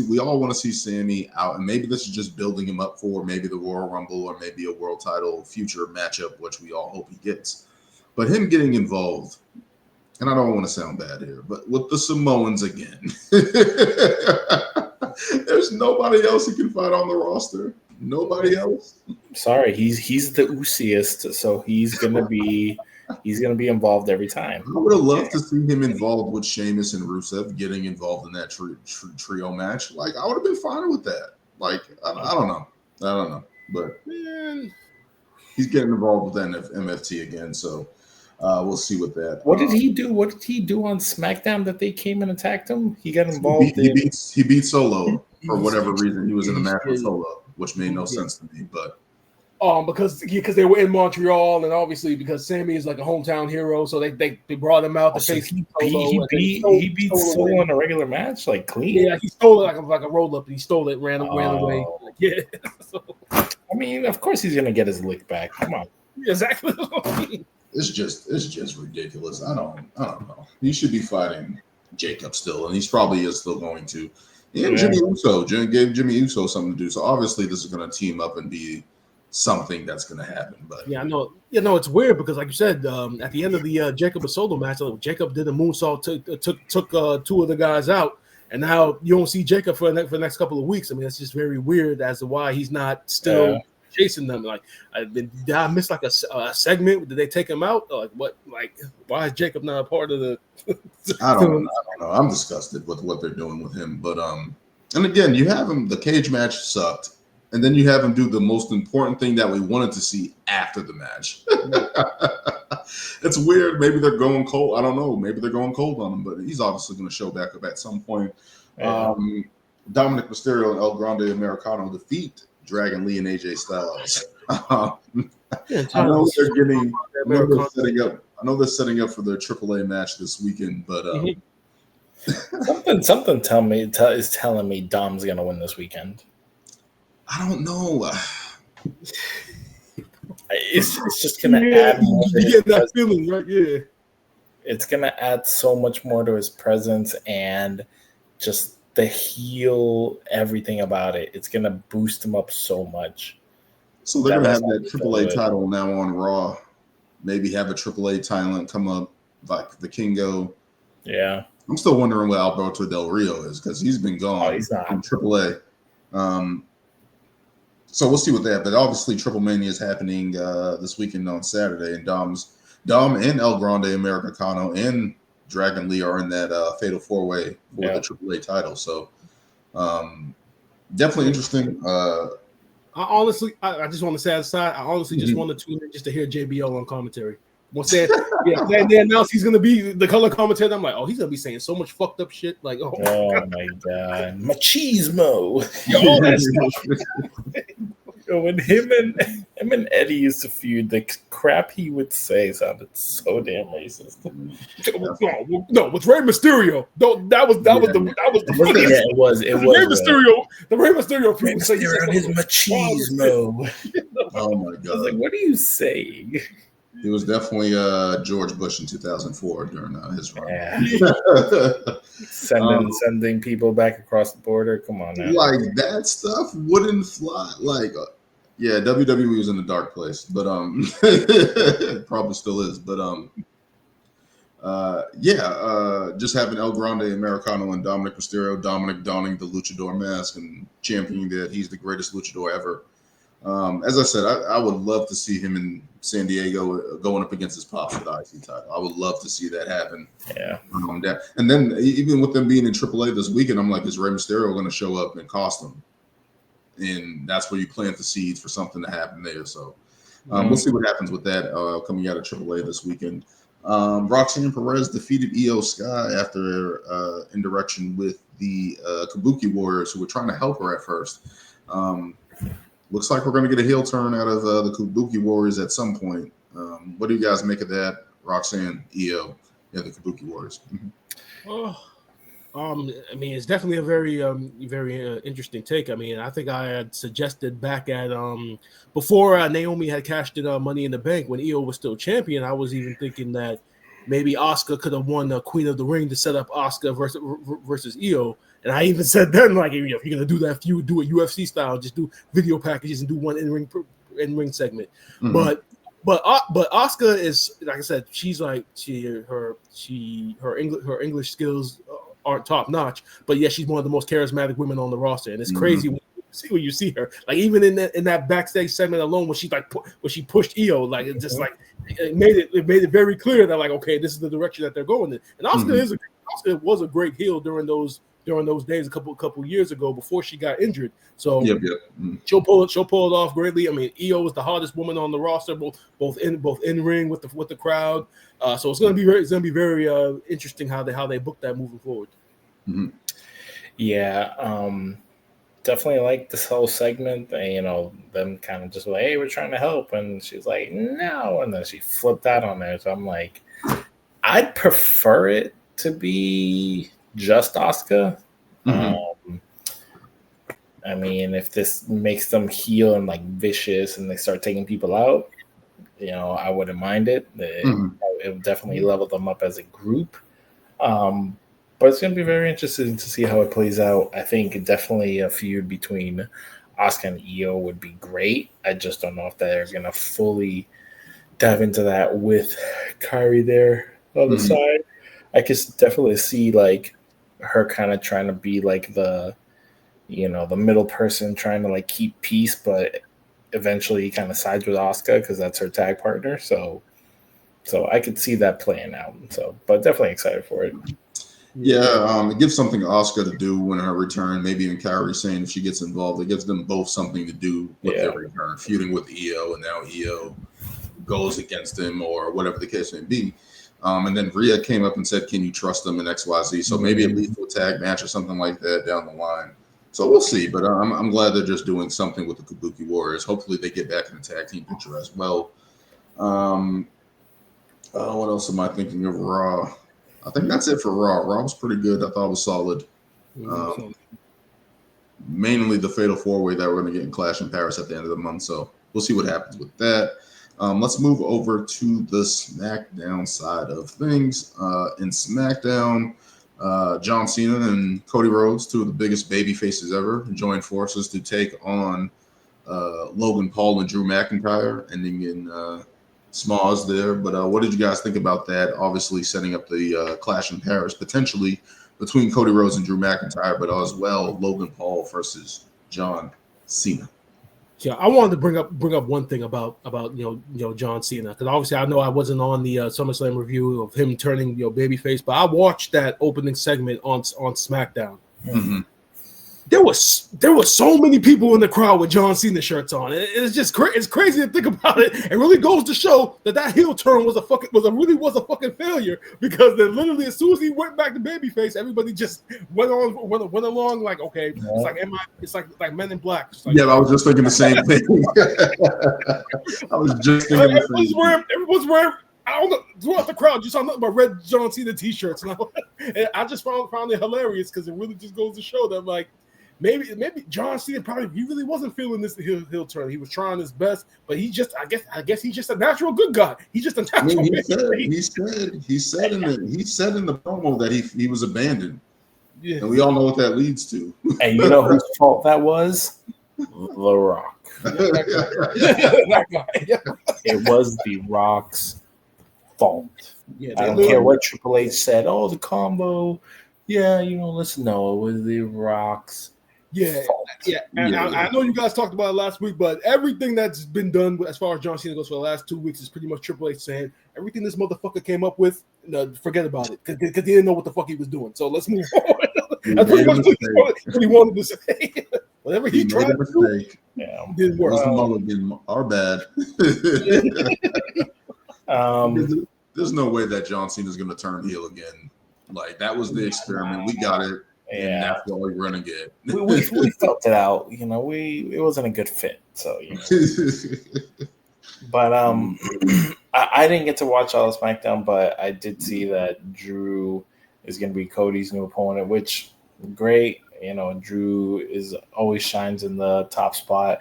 We all want to see Sammy out, and maybe this is just building him up for maybe the Royal Rumble or maybe a world title future matchup, which we all hope he gets. But him getting involved, and I don't want to sound bad here, but with the Samoans again, there's nobody else he can fight on the roster. Nobody else. Sorry, he's the Oosiest, so he's gonna be involved every time. I would have loved to see him involved with Sheamus and Rusev, getting involved in that trio match. Like, I would have been fine with that. Like, I don't know, but he's getting involved with MFT again, so we'll see with that. What did he do? What did he do on SmackDown that they came and attacked him? He got involved. He beat Solo for whatever reason. He was in the match with Solo, which made no sense to me, but. Because they were in Montreal, and obviously because Sammy is like a hometown hero, so they brought him out to face. He beat Solo in a regular match, like clean. Yeah, he stole it like a roll up, and he stole it, ran away. Like, yeah. So, I mean, of course he's gonna get his lick back. Come on. Exactly. it's just ridiculous. I don't know. He should be fighting Jacob still, and he's probably is still going to. And Jimmy Uso gave Jimmy Uso something to do. So obviously this is going to team up and be something that's going to happen. But yeah, I know. You know, it's weird because, like you said, at the end of the Jacob and solo match, Jacob did a moonsault, took two of the guys out, and now you don't see Jacob for the next couple of weeks. I mean, that's just very weird as to why he's not still chasing them. Like, did I miss like a segment? Did they take him out? Like, what? Like, why is Jacob not a part of the? I don't know. I'm disgusted with what they're doing with him. But and again, you have him. The cage match sucked. And then you have him do the most important thing that we wanted to see after the match. It's weird. Maybe they're going cold. I don't know. Maybe they're going cold on him, but he's obviously going to show back up at some point. Yeah. Dominic Mysterio and El Grande Americano defeat Dragon Lee and AJ Styles. I know they're getting. I know they're setting up for their AAA match this weekend, but something is telling me Dom's going to win this weekend. I don't know. It's just gonna add more to his that feeling, right? Yeah. It's gonna add so much more to his presence and just the heel, everything about it. It's gonna boost him up so much. So they're gonna have that AAA title now on Raw. Maybe have a AAA talent come up like the Kingo. Yeah. I'm still wondering what Alberto Del Rio is because he's been gone he's not. from AAA. So we'll see what they have. But obviously, Triple Mania is happening this weekend on Saturday, and Dom and El Grande Americano and Dragon Lee are in that Fatal 4-Way for the AAA title. So definitely interesting. I just want to say aside, I honestly just want to tune in just to hear JBL on commentary. Once they announced he's gonna be the color commentator, I'm like, oh, he's gonna be saying so much fucked up shit. Like, oh my god, machismo. All that stuff. When him and Eddie used to feud, the crap he would say sounded so damn racist. No, with Rey Mysterio. That was the funniest. Yeah, it was. The Rey Mysterio people say his machismo. Oh my god! I was like, what are you saying? It was definitely George Bush in 2004 during his run. Yeah. Sending people back across the border. Come on now. Like that stuff wouldn't fly. Like, yeah, WWE was in a dark place, but probably still is. But just having El Grande Americano and Dominic Mysterio, Dominic donning the luchador mask and championing that he's the greatest luchador ever. As I said, I would love to see him in San Diego going up against his pops for the IC title. I would love to see that happen. Yeah. And then even with them being in AAA this weekend, I'm like, is Rey Mysterio going to show up and cost them? And that's where you plant the seeds for something to happen there. So we'll see what happens with that coming out of AAA this weekend. Roxanne Perez defeated Io Sky after indirection with the Kabuki Warriors, who were trying to help her at first. Looks like we're going to get a heel turn out of the Kabuki Warriors at some point. What do you guys make of that, Roxanne, Io, and the Kabuki Warriors? I mean, it's definitely a very, very interesting take. I mean, I think I had suggested back at before Naomi had cashed in Money in the Bank when Io was still champion. I was even thinking that maybe Asuka could have won the Queen of the Ring to set up Asuka versus Io. And I even said then, like, if you're gonna do that feud, do it UFC style. Just do video packages and do one in-ring segment. Mm-hmm. But Asuka is, like I said, she's like her English skills aren't top notch. But yeah, she's one of the most charismatic women on the roster, and it's crazy when you see her. Like even in that backstage segment alone, when she pushed Io, like it just like it made it very clear that like, okay, this is the direction that they're going in. And Asuka was a great heel during those days a couple years ago before she got injured. So she'll pull it off greatly. I mean, Io is the hottest woman on the roster, both in ring with the crowd. So it's gonna be very interesting how they book that moving forward. Mm-hmm. Yeah, definitely like this whole segment. Them kind of just like, hey, we're trying to help, and she's like, no, and then she flipped out on there. So I'm like, I'd prefer it to be just Asuka. I mean, if this makes them heel and like vicious and they start taking people out, I wouldn't mind it. It would definitely level them up as a group. But it's going to be very interesting to see how it plays out. I think definitely a feud between Asuka and Io would be great. I just don't know if they're going to fully dive into that with Kairi there on the side. I could definitely see like her kind of trying to be like the middle person trying to like keep peace, but eventually kind of sides with Asuka because that's her tag partner. So I could see that playing out. But definitely excited for it. Yeah, it gives something Asuka to do when her return. Maybe even Kairi saying if she gets involved, it gives them both something to do with their return, feuding with Io, and now Io goes against him or whatever the case may be. And then Rhea came up and said, "Can you trust them in XYZ?" So maybe a lethal tag match or something like that down the line. So we'll see. But I'm glad they're just doing something with the Kabuki Warriors. Hopefully they get back in the tag team picture as well. What else am I thinking of Raw? I think that's it for Raw. Raw was pretty good. I thought it was solid. Mainly the Fatal 4-Way that we're going to get in Clash in Paris at the end of the month. So we'll see what happens with that. Let's move over to the SmackDown side of things. In SmackDown, John Cena and Cody Rhodes, two of the biggest baby faces ever, joined forces to take on Logan Paul and Drew McIntyre, ending in Smalls there. But what did you guys think about that? Obviously setting up the Clash in Paris, potentially between Cody Rhodes and Drew McIntyre, but as well Logan Paul versus John Cena. Yeah, I wanted to bring up one thing about John Cena, because obviously I know I wasn't on the SummerSlam review of him turning babyface, but I watched that opening segment on SmackDown. Mm-hmm. There was so many people in the crowd with John Cena shirts on. It's just it's crazy to think about it. It really goes to show that heel turn was a fucking failure, because then literally as soon as he went back to babyface, everybody just went along like, okay, it's like Men in Black. Yeah, I was just thinking the same thing. I was just thinking the same thing. Everyone's wearing. I don't know, throughout the crowd, you saw nothing but red John Cena t-shirts, and I just found it hilarious, because it really just goes to show that like. Maybe John Cena he really wasn't feeling this heel turn. He was trying his best, but I guess he's just a natural good guy. He's just a natural. He said in the promo that he was abandoned. Yeah. And we all know what that leads to. And you know whose fault that was? The Rock. That guy. Yeah. It was The Rock's fault. Yeah, I don't care what Triple H said. Oh, the combo. Yeah, listen, no, it was The Rock's fault. Yeah. And I know you guys talked about it last week, but everything that's been done as far as John Cena goes for the last 2 weeks is pretty much Triple H saying everything this motherfucker came up with, forget about it, because he didn't know what the fuck he was doing. So let's move on. That's pretty much what he wanted to say. Whatever he tried to do, didn't work. Our bad. There's no way that John Cena is going to turn heel again. Like, that was the experiment. We got it. And that's what we're gonna get. we felt it out. It wasn't a good fit. So But I didn't get to watch all of SmackDown, but I did see that Drew is gonna be Cody's new opponent, which great. Drew always shines in the top spot.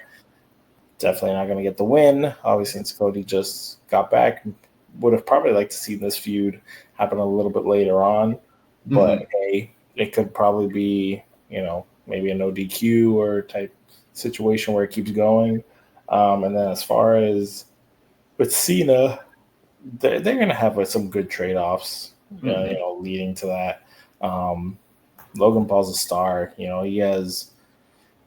Definitely not gonna get the win. Obviously, since Cody just got back, would have probably liked to see this feud happen a little bit later on. But hey, it could probably be, maybe a no DQ or type situation where it keeps going. And then as far as with Cena, they're going to have some good trade-offs, leading to that. Logan Paul's a star. He has,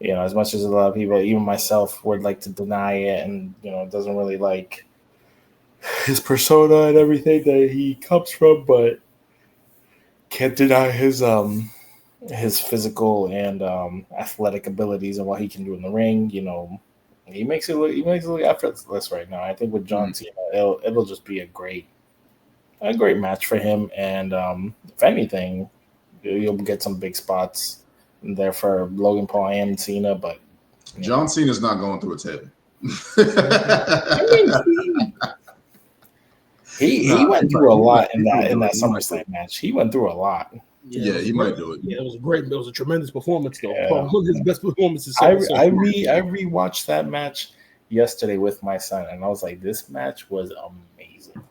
as much as a lot of people, even myself, would like to deny it and, doesn't really like his persona and everything that he comes from, but can't deny his physical and athletic abilities and what he can do in the ring. He makes it look effortless right now. I think with John Cena, it'll just be a great match for him. And if anything, you'll get some big spots there for Logan Paul and Cena. But John Cena's not going through a table. He went through a lot in that SummerSlam match. He went through a lot. Yeah, he might do it. Yeah, it was great. It was a tremendous performance, though. One of his best performances. I rewatched that match, yesterday with my son, and I was like, this match was amazing.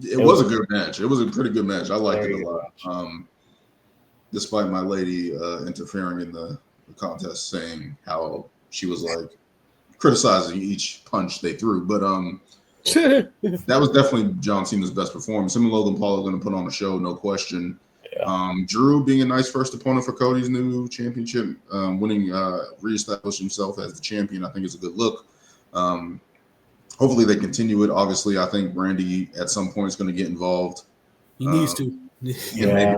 It was a good match. It was a pretty good match. I liked it a lot. Despite my lady interfering in the contest, saying how she was like criticizing each punch they threw, but that was definitely John Cena's best performance. Him and Logan Paul are going to put on a show, no question. Yeah. Drew being a nice first opponent for Cody's new championship, winning, reestablished himself as the champion, I think is a good look. Hopefully they continue it. Obviously, I think Randy at some point is going to get involved. He needs to. And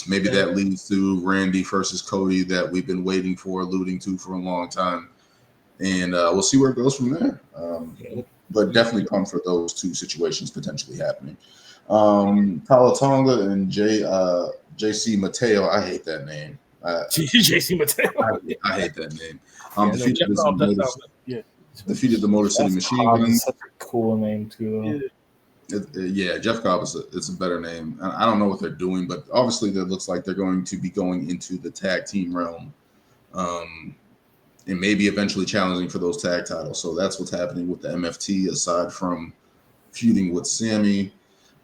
maybe that leads to Randy versus Cody that we've been waiting for, alluding to for a long time. And we'll see where it goes from there. But definitely pumped for those two situations potentially happening. Talatonga and JC Mateo. I hate that name. JC Mateo. I hate that name. Defeated the Motor City Machine Guns. Such a cool name too. Yeah, Jeff Cobb it's a better name. I don't know what they're doing, but obviously it looks like they're going to be going into the tag team realm, and maybe eventually challenging for those tag titles. So that's what's happening with the MFT. Aside from feuding with Sammy,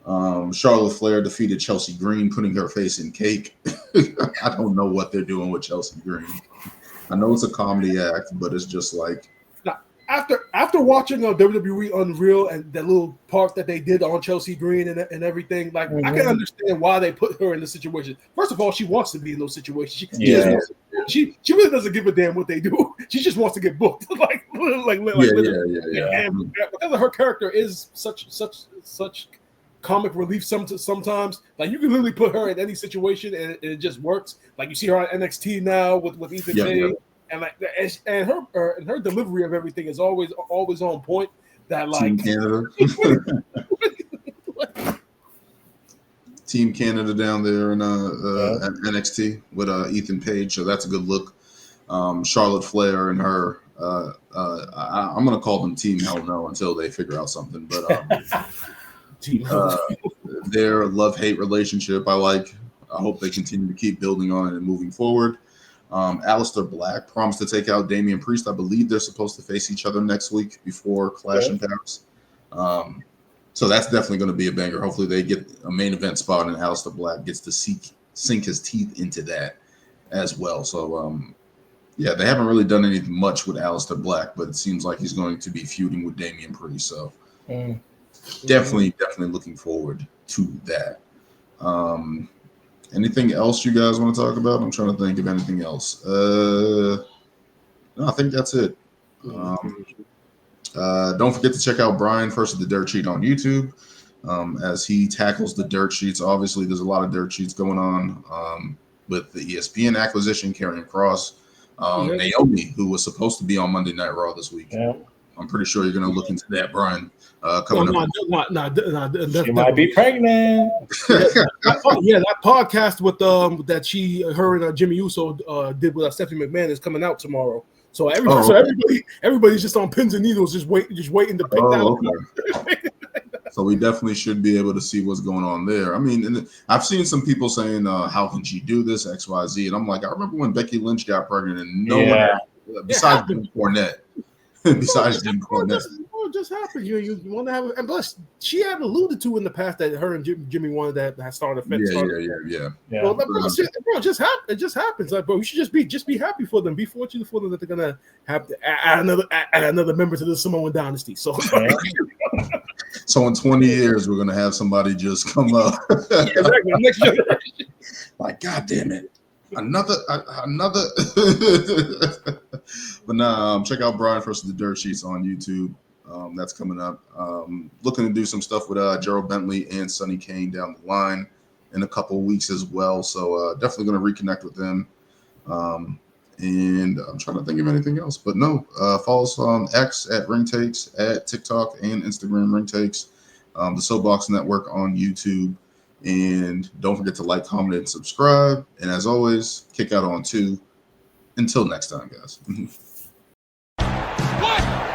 Charlotte Flair defeated Chelsea Green, putting her face in cake. I don't know what they're doing with Chelsea Green. I know it's a comedy act, but it's just like. After watching WWE Unreal and that little part that they did on Chelsea Green and everything, like I can understand why they put her in the situation. First of all, she wants to be in those situations. She really doesn't give a damn what they do. She just wants to get booked. And because her character is such comic relief sometimes. Like you can literally put her in any situation and it just works. Like you see her on NXT now with Ethan Page. And her delivery of everything is always on point. That like Team Canada down there in at NXT with Ethan Page, so that's a good look. Charlotte Flair and her, I'm gonna call them Team Hell No until they figure out something. But their love-hate relationship, I hope they continue to keep building on it and moving forward. Aleister Black promised to take out Damian Priest. I believe they're supposed to face each other next week before Clash in Paris. So that's definitely going to be a banger. Hopefully they get a main event spot and Aleister Black gets to sink his teeth into that as well. So, they haven't really done anything much with Aleister Black, but it seems like he's going to be feuding with Damian Priest. So definitely looking forward to that. Anything else you guys want to talk about? I'm trying to think of anything else. No, I think that's it. Don't forget to check out Brian versus the Dirt Sheet on YouTube as he tackles the dirt sheets. Obviously, there's a lot of dirt sheets going on with the ESPN acquisition, KARRION KROSS, Naomi, who was supposed to be on Monday Night Raw this week. Yeah. I'm pretty sure you're going to look into that, Brian. Coming up. She might be pregnant. That podcast with that her and Jimmy Uso did with Stephanie McMahon is coming out tomorrow. So everybody's just on pins and needles, just waiting to pick that up. So we definitely should be able to see what's going on there. I mean, I've seen some people saying, "How can she do this?" X, Y, Z, and I'm like, I remember when Becky Lynch got pregnant, and no one besides Jim Cornette. Besides Jim Cornette. It just happened. You want to have, and plus she had alluded to in the past that her and Jimmy wanted that start a fence. Yeah. Well, it just happens. Like, bro, you should just be happy for them. Be fortunate for them that they're gonna have to add another member to the Samoan dynasty. So, so in 20 years, we're gonna have somebody just come up. Exactly. Next generation. Like, God damn it. Another but now check out Brian versus the Dirt Sheets on YouTube. That's coming up. Looking to do some stuff with Gerald Bentley and Sonny Kane down the line in a couple of weeks as well. So definitely going to reconnect with them. And I'm trying to think of anything else, but no. Follow us on X at Ring Takes, at TikTok and Instagram Ring Takes, the Soapbox Network on YouTube. And don't forget to like, comment, and subscribe. And as always, kick out on 2. Until next time, guys. What?